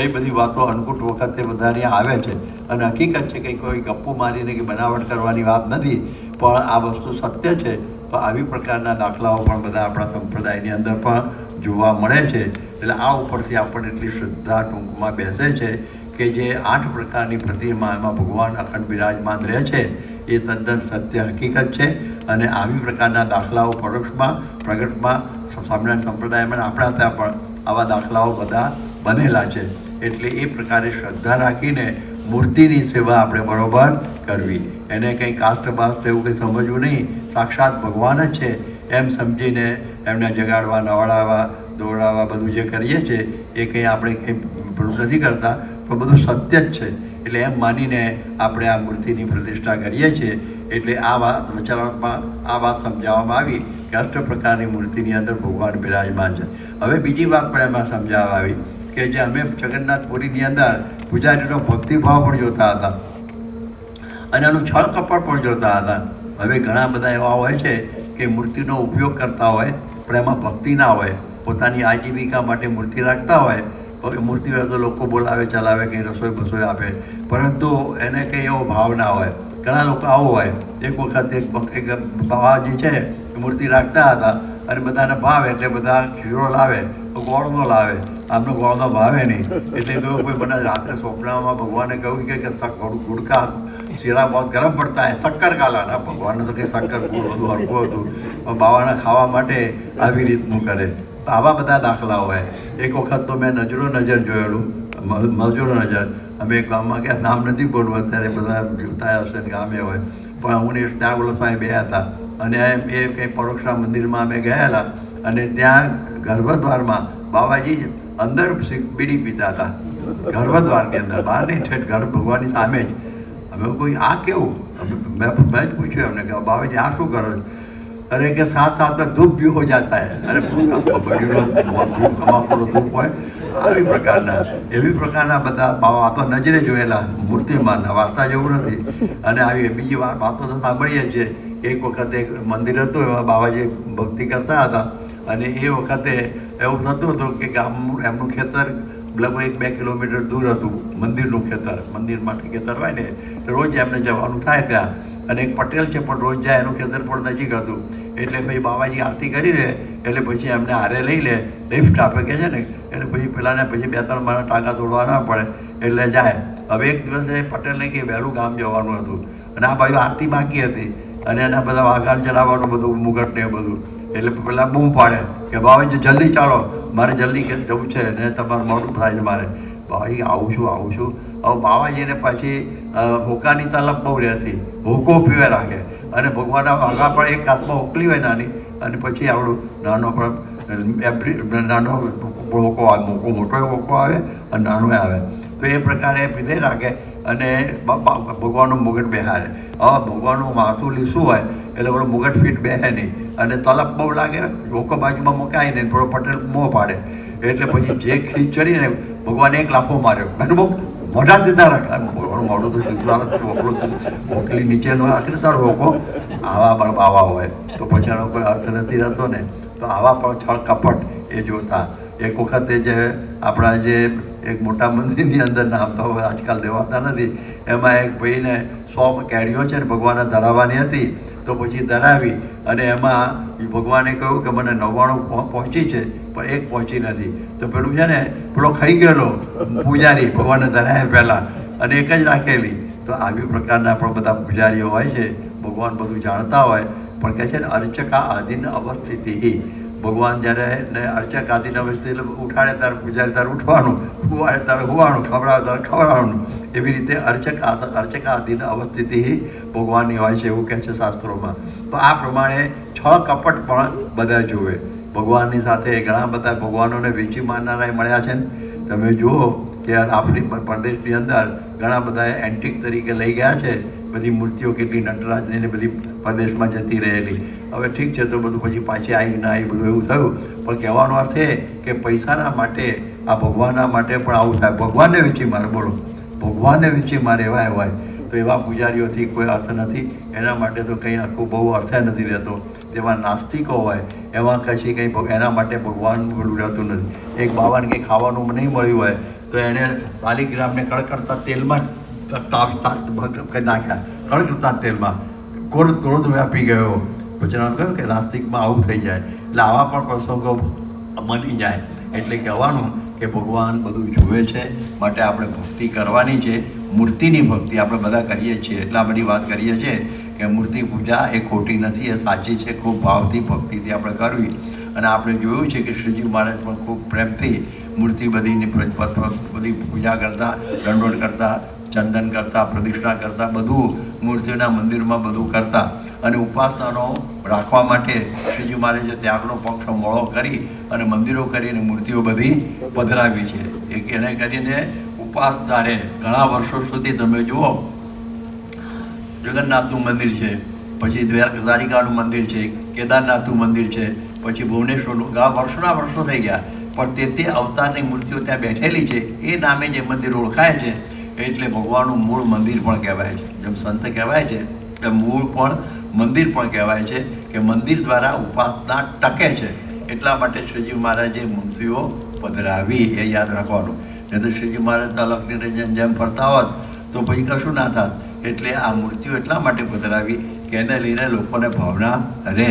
એ બધી વાતો અન્નકૂટ વખતે બધાની આવે છે. અને હકીકત છે કે કોઈ ગપ્પુ મારીને કે બનાવટ કરવાની વાત નથી, પણ આ વસ્તુ સત્ય છે. તો આવી પ્રકારના દાખલાઓ પણ બધા આપણા સંપ્રદાયની અંદર પણ જોવા મળે છે. એટલે આ ઉપરથી આપણને એટલી શ્રદ્ધા ટૂંકમાં બેસે છે કે જે 8 પ્રકારની પ્રતિમા એમાં ભગવાન અખંડ બિરાજમાન રહે છે એ તદ્દન સત્ય હકીકત છે. અને આવી પ્રકારના દાખલાઓ પરોક્ષમાં પ્રગટમાં સ્વામિનારાયણ સંપ્રદાયમાં આપણા ત્યાં પણ આવા દાખલાઓ બધા બનેલા છે. એટલે એ પ્રકારે શ્રદ્ધા રાખીને મૂર્તિની સેવા આપણે બરોબર કરવી. એને કંઈ કાસ્ટ બાસ્ટ એવું કંઈ સમજવું નહીં, સાક્ષાત ભગવાન જ છે એમ સમજીને એમને જગાડવા, નવડાવવા, દોડાવવા બધું જે કરીએ છીએ એ કંઈ આપણે કંઈ નથી કરતા, પણ બધું સત્ય જ છે. એટલે એમ માનીને આપણે આ મૂર્તિની પ્રતિષ્ઠા કરીએ છીએ. એટલે આ વાત વચનામાં આ વાત સમજાવવામાં આવી કે 8 પ્રકારની મૂર્તિની અંદર ભગવાન બિરાજમાન છે. હવે બીજી વાત પણ એમાં સમજાવવામાં આવી કે જે અમે જગન્નાથપુરીની અંદર પૂજારીનો ભક્તિભાવ પણ જોતા હતા અને એનું છળ કપટ પણ જોતા હતા. હવે ઘણા બધા એવા હોય છે કે મૂર્તિનો ઉપયોગ કરતા હોય પણ એમાં ભક્તિ ના હોય, પોતાની આજીવિકા માટે મૂર્તિ રાખતા હોય. મૂર્તિ હોય તો લોકો બોલાવે ચલાવે, કંઈ રસોઈ આપે, પરંતુ એને કંઈ એવો ભાવ ના હોય. ઘણા લોકો આવું હોય. એક વખત એક બાવાજી છે મૂર્તિ રાખતા હતા અને બધાને ભાવે એટલે બધા શીરો લાવે, ગોળનો લાવે. આમનો ગોળનો ભાવે નહીં એટલે કહ્યું કોઈ મને રાત્રે સ્વપ્નમાં ભગવાને કહ્યું કે ગુડકા શીરા બહુ ગરમ પડતા હે, શક્કર કાલાના. ભગવાનને તો કંઈ શક્કર ગુડ બધું હરખું હતું, પણ બાવાના ખાવા માટે આવી રીતનું કરે. તો આવા બધા દાખલા હોય. એક વખત તો મેં નજર જોયેલું, નજર. અમે એક ગામમાં ગયા, નામ નથી બોલવું અત્યારે, બધા જોતા હશે ને ગામે હોય, પણ હું ને ત્યાં બોલો સાહેબ બે હતા અને એ કંઈ પરોક્ષના મંદિરમાં અમે ગયેલા અને ત્યાં ગર્ભદ્વારમાં બાવાજી અંદર બીડી પીતા હતા, ગર્ભદ્વારની અંદર, બહાર નહીં, ઠેઠ ઘર ભગવાનની સામે જ. અમે કોઈ આ કેવું, મેં જ પૂછ્યું એમને કે બાવાજી આ શું કરો છો? અરે કે સાथ में धूप भी हो जाता है. अरे તમાકુનો ધૂપ હોય. આવી પ્રકારના એવી પ્રકારના બધા બાવા તો નજરે જોયેલા મૂર્તિમાન, વાર્તા જેવું નથી. અને આવી બીજી વાતો તો સાંભળીએ છીએ. એક વખતે એક મંદિર હતું, એમાં બાવાજી ભક્તિ કરતા હતા અને એ વખતે એવું થતું હતું કે એમનું ખેતર લગભગ 1-2 કિલોમીટર દૂર હતું મંદિરનું ખેતર. મંદિરમાં ખેતર હોય ને તો રોજ એમને જવાનું થાય ત્યાં. અને એક પટેલ છે પણ રોજ જાય, એનું ખેતર પણ નજીક હતું. એટલે પછી બાવાજી આરતી કરી લે એટલે પછી એમને હારે લઈ લે, લિફ્ટ આપે કે છે ને, એટલે પછી પેલાને પછી 2-3 મારા ટાંકા તોડવા ના પડે એટલે જાય. હવે એક દિવસે પટેલને કે વહેલું ગામ જવાનું હતું અને આ બાજુ આરતી બાકી હતી અને એના બધા વાઘાણ ચડાવવાનું બધું મુગટ ને બધું. એટલે પેલા બૂમ પાડે કે બાવાજી જલ્દી ચાલો, મારે જલ્દી જવું છે ને તમારું મોડું થાય છે મારે. બાવાજી આવું છું. હવે બાવાજીને પછી હોકાની તલબ બહુ રહેતી, હોકો પીવે રાખે અને ભગવાનના વાઘા પણ એક હાથમાં ઓકલી હોય નાની અને પછી આવડું નાનો હોકો આવે, મોટો હોકો આવે અને નાનો આવે. તો એ પ્રકારે પીધે રાખે અને ભગવાનનું મુગટ બેહારે. હવે ભગવાનનું માથું લીસું હોય એટલે બધું મુગટ ફીટ બેહે નહીં અને તલબ બહુ લાગે, હોકો બાજુમાં મુકાય નહીં, થોડો પટેલ મોં પાડે એટલે પછી જે ખીચ ચડીને ભગવાને એક લાફો માર્યો, મેં મોઢા સીધા રાખે. મોઢું તો સીધું મોકલી નીચેનો રાખીને તારો હોકો. આવા હોય તો પછી એનો કોઈ અર્થ નથી રહેતો ને. તો આવા પણ છળ કપટ એ જોતા. એક વખતે જે આપણા જે એક મોટા મંદિરની અંદર નામ તો હવે આજકાલ દેવાતા નથી, એમાં એક ભાઈને 100 કેરીઓ છે ને ભગવાનને ધરાવવાની હતી. તો પછી ધરાવી અને એમાં ભગવાને કહ્યું કે મને 99 પહોંચી છે પણ એક પહોંચી નથી. તો પેલું છે ને પેલો ખાઈ ગયેલો પૂજારી ભગવાનને ધરાવ્યા પહેલાં અને એક જ રાખેલી. તો આવી પ્રકારના પણ બધા પૂજારીઓ હોય છે, ભગવાન બધું જાણતા હોય પણ કહે છે ને અર્ચકા આધીન અવસ્થિતિ. ભગવાન જ્યારે ને અર્ચક આધીન અવસ્થિતિ એટલે ઉઠાડે ત્યારે પૂજારી ત્યારે ઉઠવાનું, હુવાડે ત્યારે હુવાનું, ખવડાવે ત્યારે ખવડાવવાનું. એવી રીતે અર્ચકા આધીન અવસ્થિતિ ભગવાનની હોય છે એવું કહે છે શાસ્ત્રોમાં. તો આ પ્રમાણે 6 કપટ પણ બધા જુએ. ભગવાનની સાથે ઘણા બધા ભગવાનોને વેચી મારનારા મળ્યા છે ને. તમે જુઓ કે આફ્રિકા પ્રદેશની અંદર ઘણા બધા એન્ટિક તરીકે લઈ ગયા છે. બધી મૂર્તિઓ કેટલી નટરાજની બધી પ્રદેશમાં જતી રહેલી. હવે ઠીક છે તો બધું પછી પાછી આવી ના આવી બધું એવું થયું. પણ કહેવાનો અર્થ એ કે પૈસાના માટે આ ભગવાનના માટે પણ આવું થાય. ભગવાનને વેચી મારે, બોલો, ભગવાનને વેચી મારે એવા હોય તો એવા પૂજારીઓથી કોઈ અર્થ નથી. એના માટે તો કંઈ આખું બહુ અર્થ નથી રહેતો. તેવા નાસ્તિકો હોય એમાં કશી કંઈ એના માટે ભગવાન પેલું રહેતું નથી. એક બાવાને કંઈ ખાવાનું નહીં મળ્યું હોય તો એને શાલિગ્રામને કડકડતા તેલમાં નાખ્યા, કડકડતા તેલમાં ક્રોધ વ્યાપી ગયો. પછી કહ્યું કે નાસ્તિકમાં આવું થઈ જાય. એટલે આવા પણ પ્રસંગો બની જાય. એટલે કહેવાનું કે ભગવાન બધું જુએ છે, માટે આપણે ભક્તિ કરવાની છે. મૂર્તિની ભક્તિ આપણે બધા કરીએ છીએ, એટલા બધી વાત કરીએ છીએ કે મૂર્તિ પૂજા એ ખોટી નથી, એ સાચી છે. ખૂબ ભાવથી ભક્તિથી આપણે કરવી. અને આપણે જોયું છે કે શ્રીજી મહારાજ પણ ખૂબ પ્રેમથી મૂર્તિ બધીની બધી પૂજા કરતા, દંડોત કરતા, ચંદન કરતા, પ્રદિષ્ઠા કરતા, બધું મૂર્તિઓના મંદિરમાં બધું કરતા. અને ઉપાસનાનો રાખવા માટે શ્રીજી મહારાજે ત્યાગનો પક્ષ મોળો કરી અને મંદિરો કરીને મૂર્તિઓ બધી પધરાવી છે. એને કરીને ઉપાસનારે ઘણા વર્ષો સુધી તમે જુઓ જગન્નાથનું મંદિર છે, પછી દ્વારિકાનું મંદિર છે, કેદારનાથનું મંદિર છે, પછી ભુવનેશ્વરનું, વર્ષોના વર્ષો થઈ ગયા પણ તે અવતારની મૂર્તિઓ ત્યાં બેઠેલી છે. એ નામે જે મંદિર ઓળખાય છે એટલે ભગવાનનું મૂળ મંદિર પણ કહેવાય છે. જેમ સંત કહેવાય છે તેમ મૂળ પણ મંદિર પણ કહેવાય છે કે મંદિર દ્વારા ઉપાસના ટકે છે. એટલા માટે શ્રીજી મહારાજે મૂર્તિઓ પધરાવી, એ યાદ રાખવાનું. નહીં તો શ્રીજી મહારાજ તલક નિરંજન જેમ ફરતા હોત તો પછી કશું ના થાત. એટલે આ મૂર્તિઓ એટલા માટે પધરાવી કે એને લઈને લોકોને ભાવના રહે.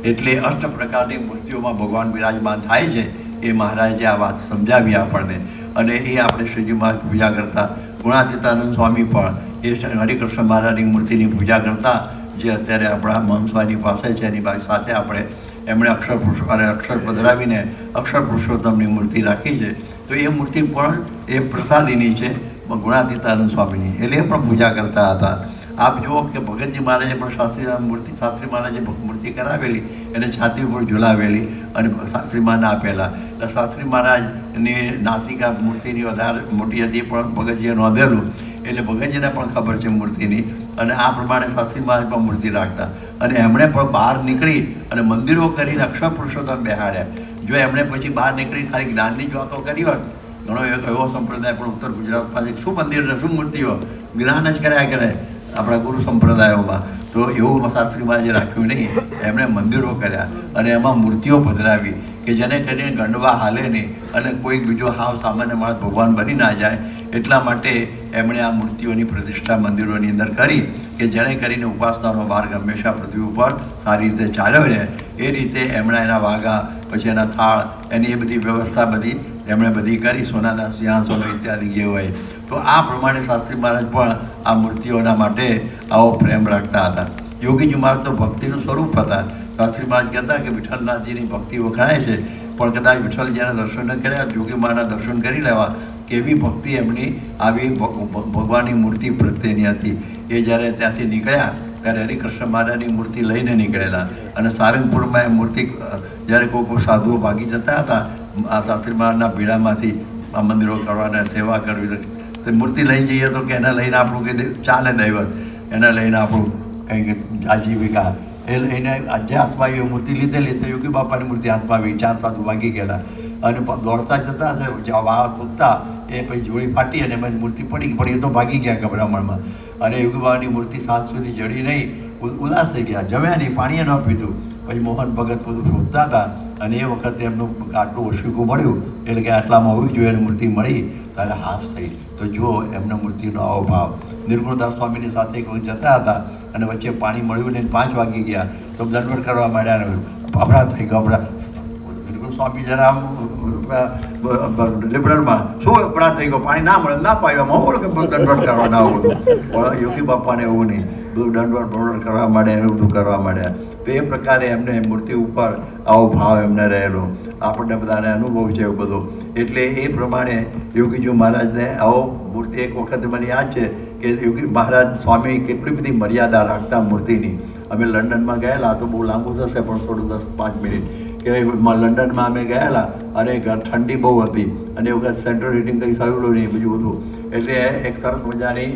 એટલે અષ્ટ પ્રકારની મૂર્તિઓમાં ભગવાન બિરાજમાન થાય છે. એ મહારાજે આ વાત સમજાવી આપણને. અને એ આપણે શ્રીજી મહારાજ પૂજા કરતા. ગુણાતીતાનંદ સ્વામી પણ એ હરિકૃષ્ણ મહારાજની મૂર્તિની પૂજા કરતા, જે અત્યારે આપણા મહંસવાની પાસે છે. એની સાથે આપણે એમણે અક્ષર પધરાવીને અક્ષર પુરુષોત્તમની મૂર્તિ રાખી છે. તો એ મૂર્તિ પણ એ પ્રસાદીની છે ગુણાતીતાનંદ સ્વામીની. એટલે એ પણ પૂજા કરતા હતા. આપ જુઓ કે ભગતજી મહારાજે પણ શાસ્ત્રી મહારાજે મૂર્તિ કરાવેલી, એને છાતી ઉપર ઝુલાવેલી અને શાસ્ત્રીમાને આપેલા. એટલે શાસ્ત્રી મહારાજની નાસિકા મૂર્તિની વધારે મોટી હતી પણ ભગતજીએ નોંધેલું. એટલે ભગતજીને પણ ખબર છે મૂર્તિની. અને આ પ્રમાણે શાસ્ત્રી મહારાજ પણ મૂર્તિ રાખતા. અને એમણે પણ બહાર નીકળી અને મંદિરો કરીને અક્ષર પુરુષોત્તમ બેહાડ્યા. જો એમણે પછી બહાર નીકળી ખાલી જ્ઞાનની જ વાતો કરી હોત, ઘણો એવો સંપ્રદાય પણ ઉત્તર ગુજરાતમાં શું મંદિર ને શું મૂર્તિઓ, જ્ઞાન જ કર્યા કરે આપણા ગુરુ સંપ્રદાયોમાં. તો એવું શાસ્ત્રી મહારાજે રાખ્યું નહીં. એમણે મંદિરો કર્યા અને એમાં મૂર્તિઓ પધરાવી કે જેને કરીને ગંડવા હાલે નહીં અને કોઈ બીજો હાવ સામાન્ય માણસ ભગવાન બની ના જાય. એટલા માટે એમણે આ મૂર્તિઓની પ્રતિષ્ઠા મંદિરોની અંદર કરી કે જેને કરીને ઉપાસનાનો માર્ગ હંમેશા પૃથ્વી ઉપર સારી રીતે ચાલ્યો રહે. એ રીતે એમણે એના વાઘા, પછી એના થાળ, એની એ બધી વ્યવસ્થા બધી એમણે બધી કરી, સોનાના સિંહાસનો ઇત્યાદિ જે હોય. તો આ પ્રમાણે શાસ્ત્રી મહારાજ પણ આ મૂર્તિઓના માટે આવો પ્રેમ રાખતા હતા. યોગીજી મહારાજ તો ભક્તિનું સ્વરૂપ હતા. શાસ્ત્રી મહારાજ કહેતા કે વિઠ્ઠલનાથજીની ભક્તિ વખણાય છે પણ કદાચ વિઠ્ઠલ જેના દર્શન ન કર્યા, યોગી મહારાજના દર્શન કરી લેવા. કેવી ભક્તિ એમની આવી ભગવાનની મૂર્તિ પ્રત્યેની હતી. એ જ્યારે ત્યાંથી નીકળ્યા ત્યારે હરિકૃષ્ણ મહારાજની મૂર્તિ લઈને નીકળેલા. અને સારંગપુરમાં એ મૂર્તિ જ્યારે કોઈ સાધુઓ ભાગી જતા હતા આ શાસ્ત્રી મહારાજના પીડામાંથી આ મંદિરો કરવાના, સેવા કરવી, તો મૂર્તિ લઈને જઈએ તો કે એને લઈને આપણું કે ચાલે દૈવત, એને લઈને આપણું કંઈક આજીવિકા, એ લઈને આજે હાથમાં એ મૂર્તિ લીધેલી તો યોગી બાપાની મૂર્તિ હાથમાં આવી. 4 સાધુ ભાગી ગયેલા અને દોડતા જતા વાળા કૂદતા, એ પછી જોડી ફાટી અને એમાં મૂર્તિ પડી એ તો ભાગી ગયા ગભરામણમાં. અને યોગી બાબાની મૂર્તિ સાંજ સુધી જડી નહીં, ઉદાસ થઈ ગયા, જમ્યા નહીં, પાણીએ ન પીધું. પછી મોહન ભગત બધું શોધતા હતા અને એ વખતે એમનું આટલું ઓશીકું મળ્યું એટલે કે આટલામાં હોવી જોઈએ એની મૂર્તિ મળી ત્યારે હાશ થઈ. તો જુઓ એમના મૂર્તિનો આવો ભાવ. નિર્ગુણદાસ સ્વામીની સાથે એક વખત જતા હતા અને વચ્ચે પાણી મળ્યું ને 5 વાગી ગયા તો દંડવત કરવા માંડ્યા ને અભરા થઈ ગભરા. નિર્ગુણ સ્વામી જરા લિબરલમાં શું અપરાધ થઈ ગયો, પાણી ના મળે ના પાવ્યા હું કે દંડવત કરવાના આવું બધું. પણ યોગી બાપાને એવું નહીં, બધું દંડવત કરવા માંડ્યા એવું બધું કરવા માંડ્યા. તો એ પ્રકારે એમને મૂર્તિ ઉપર આવો ભાવ એમને રહેલો, આપણને બધાને અનુભવ છે એવું બધો. એટલે એ પ્રમાણે યોગીજી મહારાજને આવો મૂર્તિ એક વખત મને યાદ છે કે યોગી મહારાજ સ્વામી કેટલી બધી મર્યાદા રાખતા મૂર્તિની. અમે લંડનમાં ગયેલા તો બહુ લાંબુ થશે પણ થોડું 10-5 મિનિટ કે લંડનમાં અમે ગયેલા અને ઠંડી બહુ હતી અને એ વખત સેન્ટ્રલ હીટિંગ કંઈ થયું નહીં બીજું બધું. એટલે એક સરસ મજાની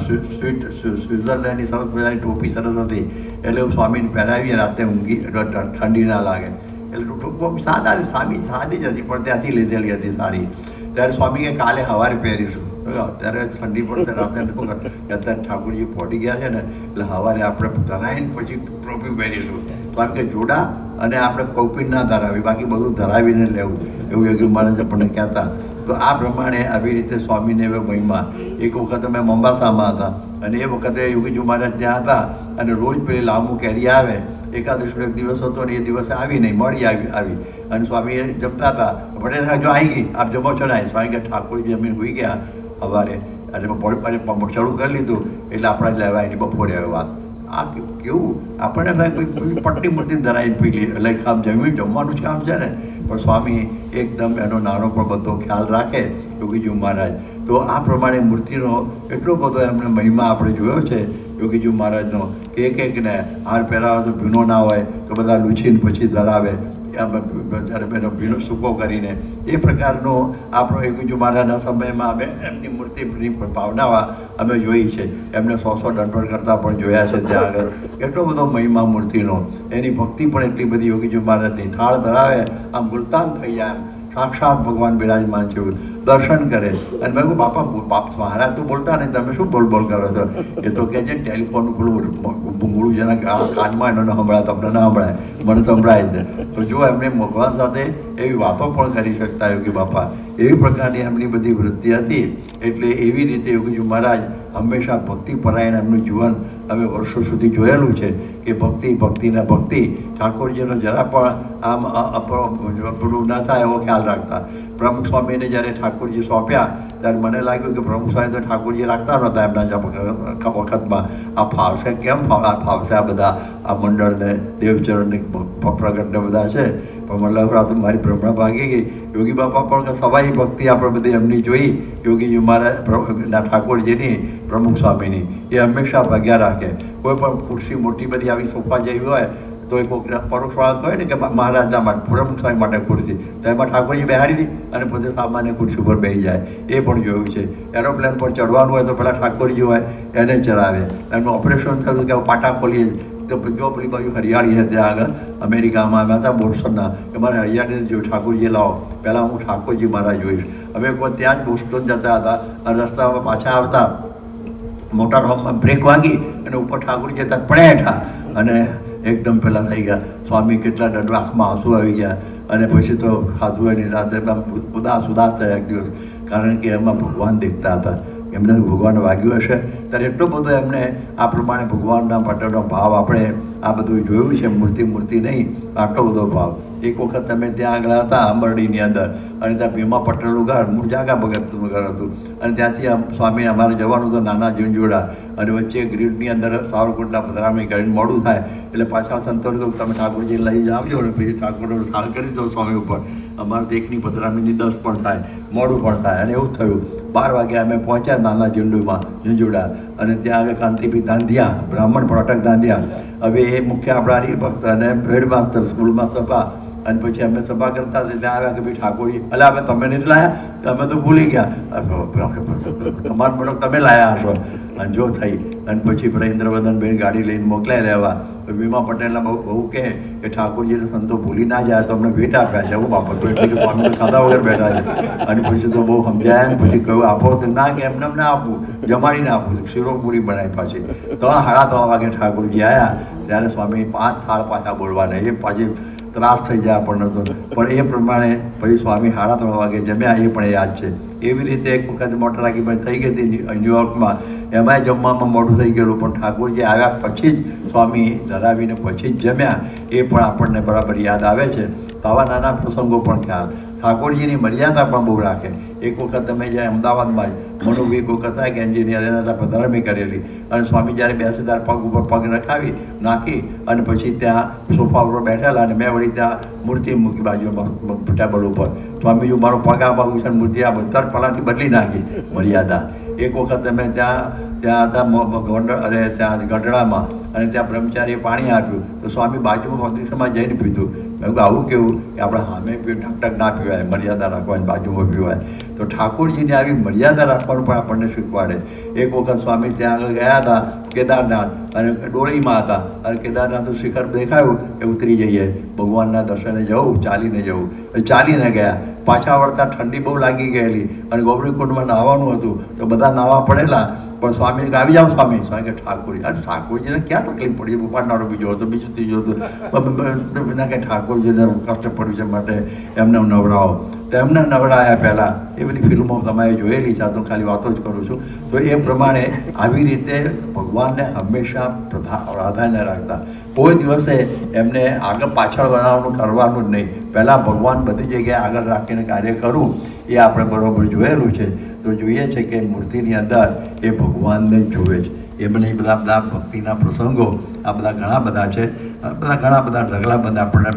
સ્વિટ્ઝરલેન્ડની સરસ મજાની ટોપી સરસ હતી એટલે હું સ્વામીને પહેરાવીએ રાતે ઊંઘી ઠંડી ના લાગે એટલે ટૂંકમાં સાદી જ હતી પણ ત્યાંથી લીધેલી હતી સારી. ત્યારે સ્વામીએ કાલે સવારે પહેરીશું, અત્યારે ઠંડી પડશે રાતે અત્યારે ઠાકોરજી પહોંચી ગયા છે ને એટલે સવારે આપણે ધરાવીને પછી ટોપી પહેરીશું. સ્વામી કે જોડા અને આપણે ટોપી ના ધરાવી બાકી બધું ધરાવીને લેવું એવું યોગી મહારાજ આપણને કહેતા. તો આ પ્રમાણે આવી રીતે સ્વામીને હવે મહિમા. એક વખત અમે મોમ્બાસામાં હતા અને એ વખતે યોગીજી મહારાજ ત્યાં હતા અને રોજ પેલી લાંબુ કેરી આવે, એકાદશનો એક દિવસ હતો ને એ દિવસે આવી નહીં મળી આવી અને સ્વામી જમતા હતા. પટેલ જો આવી ગઈ આપ જમો છો ને? સ્વામી કે ઠાકોરજી જમીન હોઈ ગયા સવારે અને શરૂ કરી લીધું એટલે આપણે લેવાય એની બપોરે આવ્યો વાત. આ કેવું આપણને કોઈ પટ્ટી મૂર્તિ ધરાઈને પી લે એટલે કામ જમવાનું જ કામ છે ને. પણ સ્વામી એકદમ એનો નાનો પણ બધો ખ્યાલ રાખે યોગીજી મહારાજ. તો આ પ્રમાણે મૂર્તિનો એટલો બધો એમને મહિમા આપણે જોયો છે યોગીજી મહારાજનો કે એકને હાર પહેરાવે તો ભીનો ના હોય તો બધા લૂછીને પછી ધરાવે જ્યારે ભીનો સૂકો કરીને. એ પ્રકારનો આપણો યોગીજી મહારાજના સમયમાં અમે એમની મૂર્તિની ભાવના અમે જોઈ છે. એમને 100 દંડવત કરતાં પણ જોયા છે ત્યાં આગળ. એટલો બધો મહિમા મૂર્તિનો, એની ભક્તિ પણ એટલી બધી યોગીજી મહારાજની. થાળ ધરાવે આમ ગુલતાન થઈ જાય, સાક્ષાત ભગવાન બિરાજમાન છે દર્શન કરે. અને મેં કહું બાપા મહારાજ તો બોલતા નહીં, તમે શું બોલ કરો છો? એ તો કહે છે ટેલિફોનનું પેલું ભૂંગળું જેના કાનમાં એને સંભળાય તમને ના સંભળાય, મને સંભળાય છે. તો જો એમણે ભગવાન સાથે એવી વાતો પણ કરી શકતા યોગી બાપા. એવી પ્રકારની એમની બધી વૃત્તિ હતી. એટલે એવી રીતે યોગીજી મહારાજ હંમેશા ભક્તિપરાયણ એમનું જીવન અમે વર્ષો સુધી જોયેલું છે કે ભક્તિ ઠાકોરજીનો જરા પણ આમ પેલું ના થાય એવો ખ્યાલ રાખતા. પ્રમુખ સ્વામીને જ્યારે ઠાકોરજી સોંપ્યા ત્યારે મને લાગ્યું કે પ્રમુખ સ્વામી તો ઠાકોરજી રાખતા નહોતા એમના વખતમાં. આ ફાવશે કેમ ફાવશે આ બધા આ મંડળને દેવચરણની પ્રગટને બધા છે. પણ મને લાગ્યું તો મારી ભ્રમણા ભાગી ગઈ. યોગી બાપા પણ સવાઈ ભક્તિ આપણે બધી એમની જોઈ યોગીજી મહારાજ ઠાકોરજીની પ્રમુખ સ્વામીની. એ હંમેશા ભાગ્યા રાખે. કોઈ પણ ખુરશી મોટી બધી આવી સોફા જેવી હોય તો એ કોઈ પરોક્ષવાળા હોય ને કે મહારાજના માટે પ્રમુખ સ્વામી માટે ખુરશી તો એમાં ઠાકોરજી બેહાડી દી અને પોતે સામાન્ય ખુરશી ઉપર બેસી જાય. એ પણ જોયું છે. એરોપ્લેન પર ચડવાનું હોય તો પેલા ઠાકોરજી હોય એને ચડાવે. એમનું ઓપરેશન થયું કે પાટા ખોલીએ તો જો પેલી બાજુ હરિયાળી છે ત્યાં આગળ અમેરિકામાં આવ્યા હતા બોસ્ટનના કે મારે હરિયાળી જો ઠાકોરજી લાવો, પહેલાં હું ઠાકોરજી મહારાજ જોઈશ. અમે કોઈ ત્યાં જ બોસ્ટન જતા હતા અને રસ્તામાં પાછા આવતા મોટર હોમમાં બ્રેક વાગી અને ઉપર ઠાકોરજી જતા પડ્યા હેઠા અને એકદમ પહેલાં થઈ ગયા. સ્વામી કેટલા દંડ આંખમાં આંસુ આવી ગયા અને પછી તો ખાધું એની રાતે ઉદાસ થયા એક દિવસ. કારણ કે એમાં ભગવાન દેખતા હતા. એમને ભગવાન વાગ્યું હશે ત્યારે એટલો બધો એમને આ પ્રમાણે ભગવાનના માટેનો ભાવ આપણે આ બધું જોયું છે. મૂર્તિ નહીં આટલો બધો ભાવ. એક વખત અમે ત્યાં આગળ હતા અમરડીની અંદર અને ત્યાં ભીમા પટેલનું ઘર મૂળ જાગા ભગતનું ઘર હતું અને ત્યાંથી સ્વામી અમારે જવાનું હતું નાના ઝુંઝુડા અને વચ્ચે ગ્રીડની અંદર સાવરકુંડલા પધરામણી કરીને મોડું થાય એટલે પાછા સંતોષ કહ્યું તમે ઠાકોરજી લઈ આવજો ને પછી ઠાકોરનો સાલ કરી દો સ્વામી ઉપર. અમારે તો એકની પધરામણીની 10 પણ થાય, મોડું પણ થાય અને એવું થયું. 12 વાગે અમે પહોંચ્યા નાના ઝુંઝુડા અને ત્યાં આગળ કાંતિભાઈ દાંધિયા બ્રાહ્મણ પ્રોટક દાંધિયા. હવે એ મુખ્ય આપણા હરિભક્ત અને ભેડ માસ્તર સ્કૂલમાં સભા અને પછી અમે સભા કરતા ત્યાં આવ્યા કે ભાઈ ઠાકોરજી એટલે અમે તમે નથી લાયા અમે તો ભૂલી ગયા તમારા મને તમે લાયા હશો અને જો થઈ અને પછી પેલા ઇન્દ્રવર્ધનબેન ગાડી લઈને મોકલાય લેવા. વીમા પટેલના બહુ કહે કે ઠાકોરજીને સંતો ભૂલી ના જાય તો અમને ભેટ આપ્યા છે એવું બાપતો એટલે કે સ્વામી તો ખાધા વગર બેઠા છે. અને પછી તો બહુ સમજાયા ને પછી કહ્યું આપો તો ના કે એમને ના આપવું જમાડીને આપવું શિરોપુરી બનાવી પાછી. 3:30 વાગે ઠાકોરજી આવ્યા ત્યારે સ્વામી 5 થાળ પાછા બોલવાના એ પાછી ત્રાસ થઈ જાય આપણને તો. પણ એ પ્રમાણે પછી સ્વામી 3:30 વાગે જમ્યા, એ પણ યાદ છે. એવી રીતે એક વખત મોટર રાગીભાઈ થઈ ગઈ હતી ન્યુયોર્કમાં, એમાંય જમવામાં મોડું થઈ ગયેલું, પણ ઠાકોરજી આવ્યા પછી જ સ્વામી ધરાવીને પછી જ જમ્યા, એ પણ આપણને બરાબર યાદ આવે છે. તો આવા નાના પ્રસંગો પણ ખ્યાલ. ઠાકોરજીની મર્યાદા પણ બહુ રાખે. એક વખત તમે જ્યાં અમદાવાદમાં જ મનુ એક વખત થાય કે એન્જિનિયર એના ત્યાં પધરામણી કરેલી, અને સ્વામી જ્યારે બેસે ત્યારે પગ ઉપર પગ રખાવી નાખી અને પછી ત્યાં સોફા ઉપર બેઠેલા, અને મેં વળી ત્યાં મૂર્તિ મૂકી બાજુમાં ટેબલ ઉપર. સ્વામી જો મારો પગ આ બાજુ છે, મૂર્તિ આ બધા પલાટી બદલી નાખી મર્યાદા. એક વખત અમે ત્યાં હતા ગોંડલ, અરે ત્યાં ગઢડામાં, અને ત્યાં બ્રહ્મચારીએ પાણી આપ્યું તો સ્વામી બાજુમાં પ્રદેશમાં જઈને પીધું. મેં કહું આવું કેવું કે આપણે સામે પીવું, ઢકઢક ના પીવાય, મર્યાદા રાખવાની, બાજુમાં પીવાય. તો ઠાકોરજીને આવી મર્યાદા રાખવાનું પણ આપણને શીખવાડે. એક વખત સ્વામી ત્યાં આગળ ગયા હતા કેદારનાથ, અને ડોળીમાં હતા, અને કેદારનાથનું શિખર દેખાયું કે ઉતરી જઈએ, ભગવાનના દર્શને જવું, ચાલીને જવું. ચાલીને ગયા, પાછા વળતા ઠંડી બહુ લાગી ગયેલી, અને ગૌરીકુંડમાં નાહવાનું હતું, તો બધા નાહવા પડેલા. પણ સ્વામીને આવી જાઓ સ્વામી. સ્વામી કે ઠાકોરજી, અરે ઠાકોરજીને ક્યાં તકલીફ પડી? ઉપાડનારો બીજો હતો, બીજું ત્રીજો હતો, ના કે ઠાકોરજીને કષ્ટ પડ્યું છે માટે એમને નવડાવો. તો એમને નવડાયા પહેલાં. એ બધી ફિલ્મો તમારે જોયેલી છે, આ તો ખાલી વાતો જ કરું છું. તો એ પ્રમાણે આવી રીતે ભગવાનને હંમેશા પ્રાધાન્ય રાખતા. કોઈ દિવસે એમને આગળ પાછળ બનાવવાનું કરવાનું જ નહીં. પહેલાં ભગવાન બધી જગ્યાએ આગળ રાખીને કાર્ય કરવું, એ આપણે બરાબર જોયેલું છે. તો જોઈએ છે કે મૂર્તિની અંદર એ ભગવાનને જુએ છે. એ મને બધા ભક્તિના પ્રસંગો આ બધા ઘણા બધા છે. ઘણા બધા ઢગલા બધા આપણને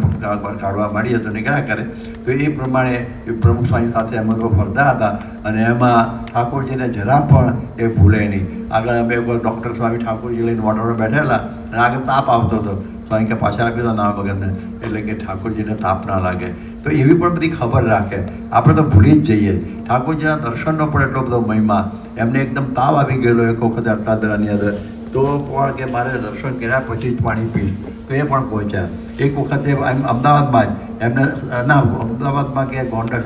કાઢવા માંડીએ તો નીકળ્યા કરે. તો એ પ્રમાણે એ પ્રમુખ સ્વામી સાથે અમે લોકો ફરતા હતા, અને એમાં ઠાકોરજીને જરા પણ એ ભૂલે નહીં. આગળ અમે ડૉક્ટર સ્વામી ઠાકોરજી લઈને મોટરમાં બેઠેલા, અને આગળ તાપ આવતો હતો. સ્વામી કે પાછા આપી દો ના વગરને, એટલે કે ઠાકોરજીને તાપ ના લાગે. તો એવી પણ બધી ખબર રાખે. આપણે તો ભૂલી જ જઈએ. ઠાકોરજીના દર્શનનો પણ એટલો બધો મહિમા. એમને એકદમ તાવ આવી ગયેલો એક વખત અટલાદરાની અંદર, તો પણ કે મારે દર્શન કર્યા પછી જ પાણી પીશ, તો એ પણ પહોંચ્યા. એક વખતે અમદાવાદમાં જ એમને અમદાવાદમાં કે ગોંડલ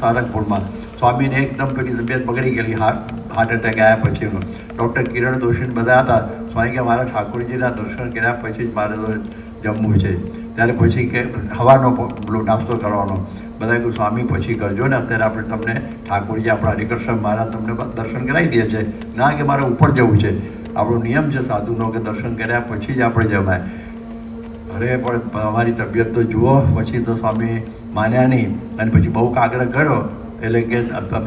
સારંગપુરમાં સ્વામીને એકદમ પેલી તબિયત બગડી ગયેલી, હાર્ટ એટેક આવ્યા પછીનો. ડૉક્ટર કિરણ દોશીને બધા હતા. સ્વામી કે મારા ઠાકોરજીના દર્શન કર્યા પછી જ મારે જમવું છે. ત્યારે પછી કે હવાનો નાસ્તો કરવાનો. બધા કહ્યું સ્વામી પછી કરજો ને, અત્યારે આપણે તમને ઠાકોરજી આપણા હરિકૃષ્ણ મહારાજ તમને દર્શન કરાવી દે છે. ના કે મારે ઉપર જવું છે. આપણો નિયમ છે સાધુનો કે દર્શન કર્યા પછી જ આપણે જમાય. અરે પણ અમારી તબિયત તો જુઓ. પછી તો સ્વામી માન્યા નહીં, અને પછી બહુ આગ્રહ કર્યો. એટલે કે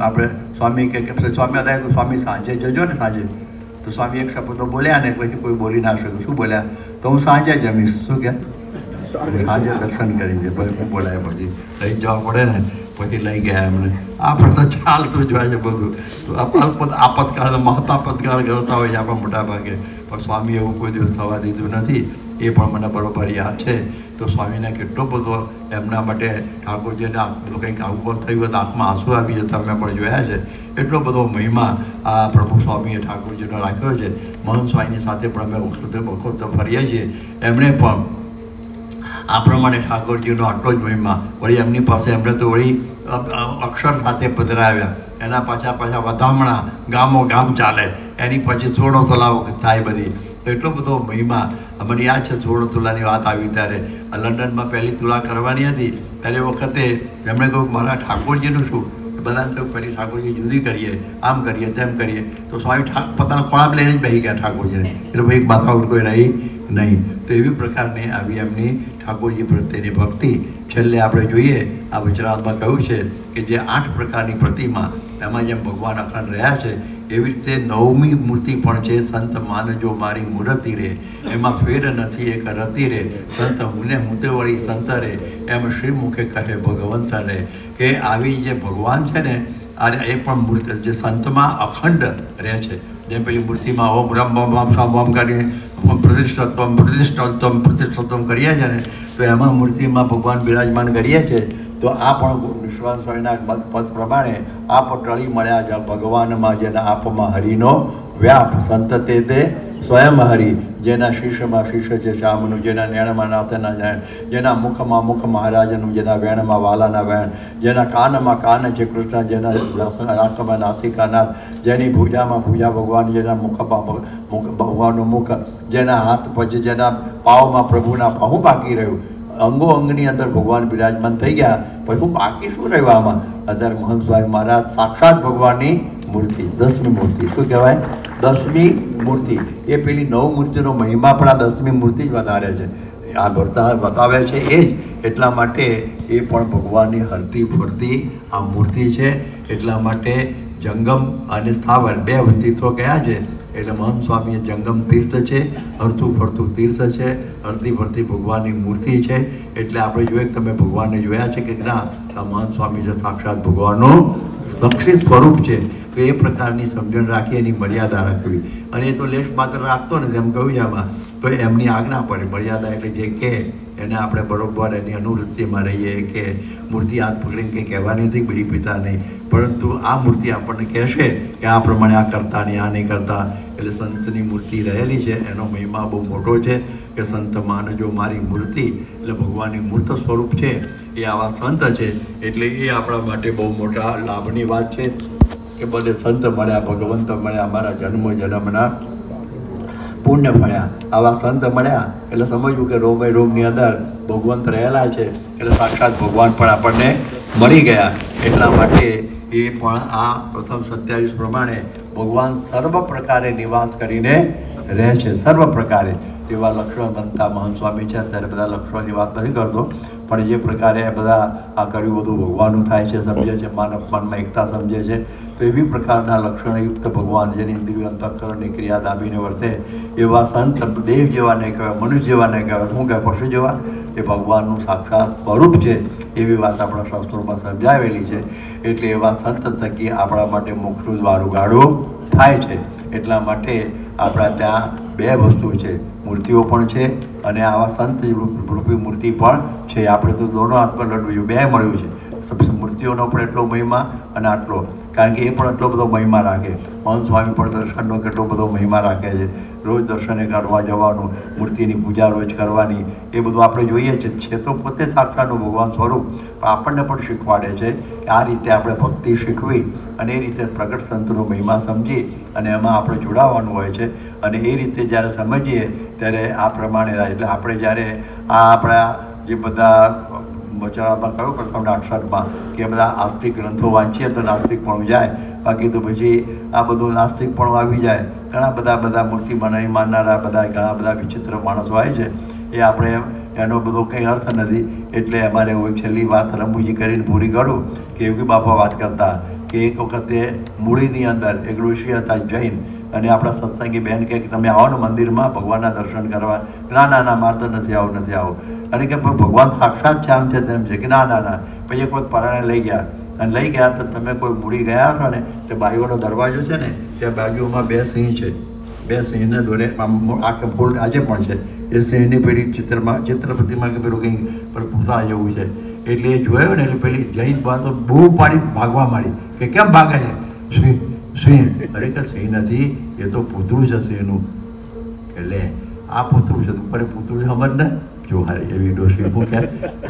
આપણે સ્વામી કે સ્વામી હતા કે સ્વામી સાંજે જજો ને સાંજે. તો સ્વામી એક શબ્દ તો બોલ્યા ને, પછી કોઈ બોલી ના શક્યું. શું બોલ્યા? તો હું સાંજે જમીશ. શું કે સાંજે દર્શન કરી છે. પછી હું બોલાય, પછી લઈ જવા પડે ને, પછી લઈ ગયા એમને. આપણે તો ચાલતું જ હોય છે બધું. તો આપતકાળ મહતાપતકાળ કરતા હોય છે આપણા મોટા ભાગે, પણ સ્વામી એવું કોઈ દિવસ થવા દીધું નથી. એ પણ મને બરોબર યાદ છે. તો સ્વામીને કેટલો બધો એમના માટે ઠાકોરજીને કંઈક આવું થયું હોય તો આંખમાં આંસુ આવી જતા અમે પણ જોયા છે. એટલો બધો મહિમા આ પ્રભુ સ્વામીએ ઠાકોરજીનો રાખ્યો છે. મહંત સ્વામીની સાથે પણ અમે વખત ફરીએ છીએ. એમણે પણ આ પ્રમાણે ઠાકોરજીનો આટલો જ મહિમા. વળી એમની પાસે એમણે તો વળી અક્ષર સાથે પધરાવ્યા, એના પાછા વધામણા, ગામો ગામ ચાલે, એની પછી 16 તોલા થાય બધી. તો એટલો બધો મહિમા. મને યાદ છે 16 તોલાની વાત આવી ત્યારે લંડનમાં પહેલી તુલા કરવાની હતી. ત્યારે વખતે એમણે કહ્યું મારા ઠાકોરજીનું શું? બધાને કહ્યું પહેલી ઠાકોરજી જુદી કરીએ, આમ કરીએ, તેમ કરીએ. તો સ્વામી પોતાના ખોળામાં લઈને જ બેસી ગયા ઠાકોરજીને. એટલે ભાઈ માથાકૂટ કોઈ રહી નહીં. તો એવી પ્રકારની આવી એમની ઠાકોરજી પ્રત્યેની ભક્તિ. છેલ્લે આપણે જોઈએ આ વચનામાં કહ્યું છે કે જે 8 પ્રકારની પ્રતિમા, એમાં જેમ ભગવાન અખંડ રહ્યા છે, એવી રીતે 9મી મૂર્તિ પણ છે. સંત માનજો મારી મૂર્તિ રે, એમાં ફેર નથી એક રતિ રે, સંત હુને હુંતે વળી સંત રે, એમ શ્રી મુખે કહે ભગવંત રે. કે આવી જે ભગવાન છે ને, એ પણ મૂર્તિ જે સંતમાં અખંડ રહે છે. જેમ પેલી મૂર્તિમાં ઓમ રમ બમ બમ સમ બમ કરીને પ્રતિષ્ઠત્વમ કરીએ છીએ ને, તો એમાં મૂર્તિમાં ભગવાન બિરાજમાન કરીએ છીએ. તો આ પણ વિશ્વાસ સ્વામીના પદ પ્રમાણે આપ ટળી મળ્યા ભગવાનમાં, જેના આપમાં હરિનો વ્યાપ. સંત તે સ્વયં હરિ, જેના શીર્ષમાં શીર્ષ છે શ્યામનું, જેના નેણમાં નાથના નયન, જેના મુખમાં મુખ મહારાજનું, જેના વેણમાં વાલાના વેણ, જેના કાનમાં કાન છે કૃષ્ણ, જેના નાકમાં નાસિકાનાથ, જેની ભુજામાં ભુજા ભગવાન, જેના મુખમાં ભગવાનનું મુખ, જેના હાથ પછી જેના પાવમાં પ્રભુના પાહું બાકી રહ્યું. અંગો અંગની અંદર ભગવાન બિરાજમાન થઈ ગયા. પછી બાકી શું રહ્યું આમાં? અત્યારે મહંત સ્વામી મહારાજ સાક્ષાત ભગવાનની મૂર્તિ, 10મી મૂર્તિ. શું કહેવાય? 10મી મૂર્તિ. એ પેલી 9 મૂર્તિનો મહિમા પણ આ 10મી મૂર્તિ જ વધારે છે. આ બતાવે છે એ જ. એટલા માટે એ પણ ભગવાનની હરતી ફરતી આ મૂર્તિ છે. એટલા માટે જંગમ અને સ્થાવર 2 તીર્થો કયા છે? એટલે મહંત સ્વામી જંગમ તીર્થ છે, હરતું ફરતું તીર્થ છે, હરતી ફરતી ભગવાનની મૂર્તિ છે. એટલે આપણે જોઈએ કે તમે ભગવાનને જોયા છે કે ના? આ મહંત સ્વામી છે સાક્ષાત ભગવાનનું લક્ષી સ્વરૂપ છે. તો એ પ્રકારની સમજણ રાખી, એની મર્યાદા રાખવી. અને એ તો લેશ માત્ર રાખતો નથી, એમ કહ્યું આમાં તો એમની આજ્ઞા પડે. મર્યાદા એટલે જે કહે એને આપણે બરોબર એની અનુવૃત્તિમાં રહીએ. કે મૂર્તિ હાથ પકડીને કંઈ કહેવાની નથી, બીડી પીતા નહીં, પરંતુ આ મૂર્તિ આપણને કહેશે કે આ પ્રમાણે આ કરતા નહીં, આ નહીં કરતા. એટલે સંતની મૂર્તિ રહેલી છે, એનો મહિમા બહુ મોટો છે કે સંત માને જો મારી મૂર્તિ, એટલે ભગવાનની મૂર્ત સ્વરૂપ છે એ આવા સંત છે. એટલે એ આપણા માટે બહુ મોટા લાભની વાત છે કે બધે સંત મળ્યા, ભગવંત મળ્યા, અમારા જન્મના પુણ્ય મળ્યા. આવા સંત મળ્યા એટલે સમજવું કે રોમે રોમની અંદર ભગવંત રહેલા છે. એટલે સાક્ષાત ભગવાન પણ આપણને મળી ગયા. એટલા માટે એ પણ આ પ્રથમ 27 પ્રમાણે ભગવાન સર્વ પ્રકારે નિવાસ કરીને રહે છે. સર્વ પ્રકારે જેવા લક્ષણો બનતા મહંત સ્વામી છે, અત્યારે બધા લક્ષણોની વાત નથી કરતો, પણ જે પ્રકારે બધા આ કર્યું બધું ભગવાનનું થાય છે, સમજે છે, માન અપમાનમાં એકતા સમજે છે. તો એવી પ્રકારના લક્ષણયુક્ત ભગવાન જેની ઇન્દ્રિય અંતઃકરણની ક્રિયા દાબીને વર્તે એવા સંત દેવ જેવા નહીં કહેવાય, મનુષ્ય જેવા નહીં કહેવાય, શું કહેવાય? પશુ જેવા. એ ભગવાનનું સાક્ષાત સ્વરૂપ છે એવી વાત આપણા શાસ્ત્રોમાં સમજાવેલી છે. એટલે એવા સંત થકી આપણા માટે મોક્ષનું દ્વાર ઉગાડું થાય છે. એટલા માટે આપણા ત્યાં 2 વસ્તુ છે, મૂર્તિઓ પણ છે અને આવા સંત રૂપી મૂર્તિ પણ છે. આપણે તો દોનો હાથમાં લડવું, 2 મળ્યું છે. મૂર્તિઓનો પણ એટલો મહિમા અને આટલો, કારણ કે એ પણ એટલો બધો મહિમા રાખે. મહંત સ્વામી પણ દર્શનનો કેટલો બધો મહિમા રાખે છે. રોજ દર્શને કરવા જવાનું, મૂર્તિની પૂજા રોજ કરવાની, એ બધું આપણે જોઈએ છે તો પોતે સાક્ષાતનું ભગવાન સ્વરૂપ. પણ આપણને પણ શીખવાડે છે કે આ રીતે આપણે ભક્તિ શીખવી અને એ રીતે પ્રગટ સંતનો મહિમા સમજી અને એમાં આપણે જોડાવાનું હોય છે. અને એ રીતે જ્યારે સમજીએ ત્યારે આ પ્રમાણે એટલે આપણે જ્યારે આ આપણા જે બધા વચનામાં કહ્યું પ્રથમ અક્ષરમાં કે બધા આસ્તિક ગ્રંથો વાંચીએ તો નાસ્તિકપણું જાય, બાકી તો પછી આ બધું નાસ્તિકપણું આવી જાય. ઘણા બધા મૂર્તિમાં નહીં માનનારા બધા ઘણા બધા વિચિત્ર માણસો હોય છે. એ આપણે એનો બધો કંઈ અર્થ નથી. એટલે અમારે હું છેલ્લી વાત રમૂજી કરીને પૂરી કરું કે યોગી બાપા વાત કરતા કે એક વખતે મૂળીની અંદર એક ઋષિ હતા જૈન, અને આપણા સત્સંગી બહેન કહે કે તમે આવો ને મંદિરમાં ભગવાનના દર્શન કરવા. ના ના ના, મારે તો નથી આવું. અને કે ભગવાન સાક્ષાત છે, આમ છે તેમ છે. કે ના ના ના. પછી એક વખત પરાણે લઈ ગયા અને લઈ ગયા તો તમે કોઈ મૂડી ગયા છો ને તે બાજુનો દરવાજો છે ને ત્યાં બાજુમાં 2 સિંહ છે. 2 સિંહને દોરે આખે ફૂલ આજે પણ છે. એ સિંહની પેલી ચિત્રપતિમાં કે પેલું કંઈ પૂછા જેવું છે. એટલે એ જોયું ને એટલે પેલી જૈન તો બૂમ પાડી ભાગવા માંડી કે કેમ ભાગે છે? સિંહ. અરે કે સિંહ નથી, એ તો પૂતળું છે સિંહનું. એટલે આ પૂતળું છે, ઉપર પૂતળું સમજ ને જો હારી એવી ડોસી શું કહે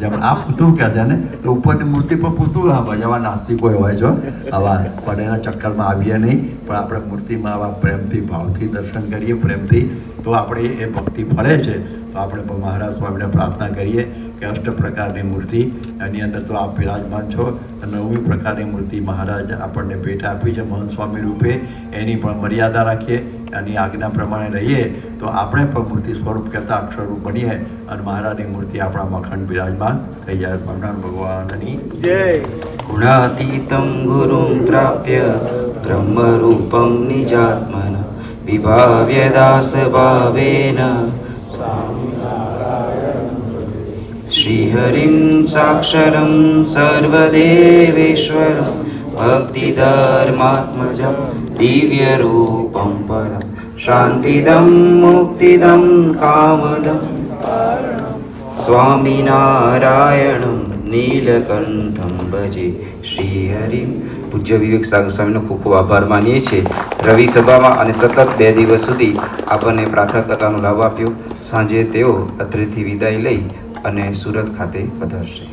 જેમ આ પૂતળું કહે છે ને તો ઉપરની મૂર્તિ પર પૂતળું આવે. આવા નાસ્તિકો હોય છો, આવા પણ એના ચક્કરમાં આવીએ નહીં. પણ આપણે મૂર્તિમાં આવા પ્રેમથી ભાવથી દર્શન કરીએ, પ્રેમથી, તો આપણે એ ભક્તિ ફળે છે. તો આપણે મહારાજ સ્વામીને પ્રાર્થના કરીએ કે 8 પ્રકારની મૂર્તિ એની અંદર તો આપ બિરાજમાન છો. 9મી પ્રકારની મૂર્તિ મહારાજ આપણને ભેટ આપી છે મહંત સ્વામી રૂપે. એની પણ મર્યાદા રાખીએ, એની આજ્ઞા પ્રમાણે રહીએ તો આપણે પણ મૂર્તિ સ્વરૂપ કહેતા અક્ષરરૂપ બનીએ અને મહારાજની મૂર્તિ આપણામાં અખંડ બિરાજમાન થઈ જાય. ભગવાનની જય. ગુણાતીतं ગુરું પ્રાપ્ય બ્રહ્મરૂપં નિજાત્મન વિભાવ્ય દાસભાવેન શ્રીહરિં સાક્ષરં સર્વદેવેશ્વરં ભક્તિધર્માત્મજં દિવ્યરૂપં પરં શાંતિદં મુક્તિદં કામદં સ્વામિનારાયણં નીલકંઠં ભજે શ્રીહરિં. પૂજ્ય વિવેક સાગર સ્વામીનો ખૂબ ખૂબ આભાર માનીએ છીએ. રવિ સભામાં અને સતત 2 દિવસ સુધી આપણને પ્રાર્થના કથાનો લાભ આપ્યો. સાંજે તેઓ અત્રેથી વિદાય લઈ અને સુરત ખાતે પધારશે.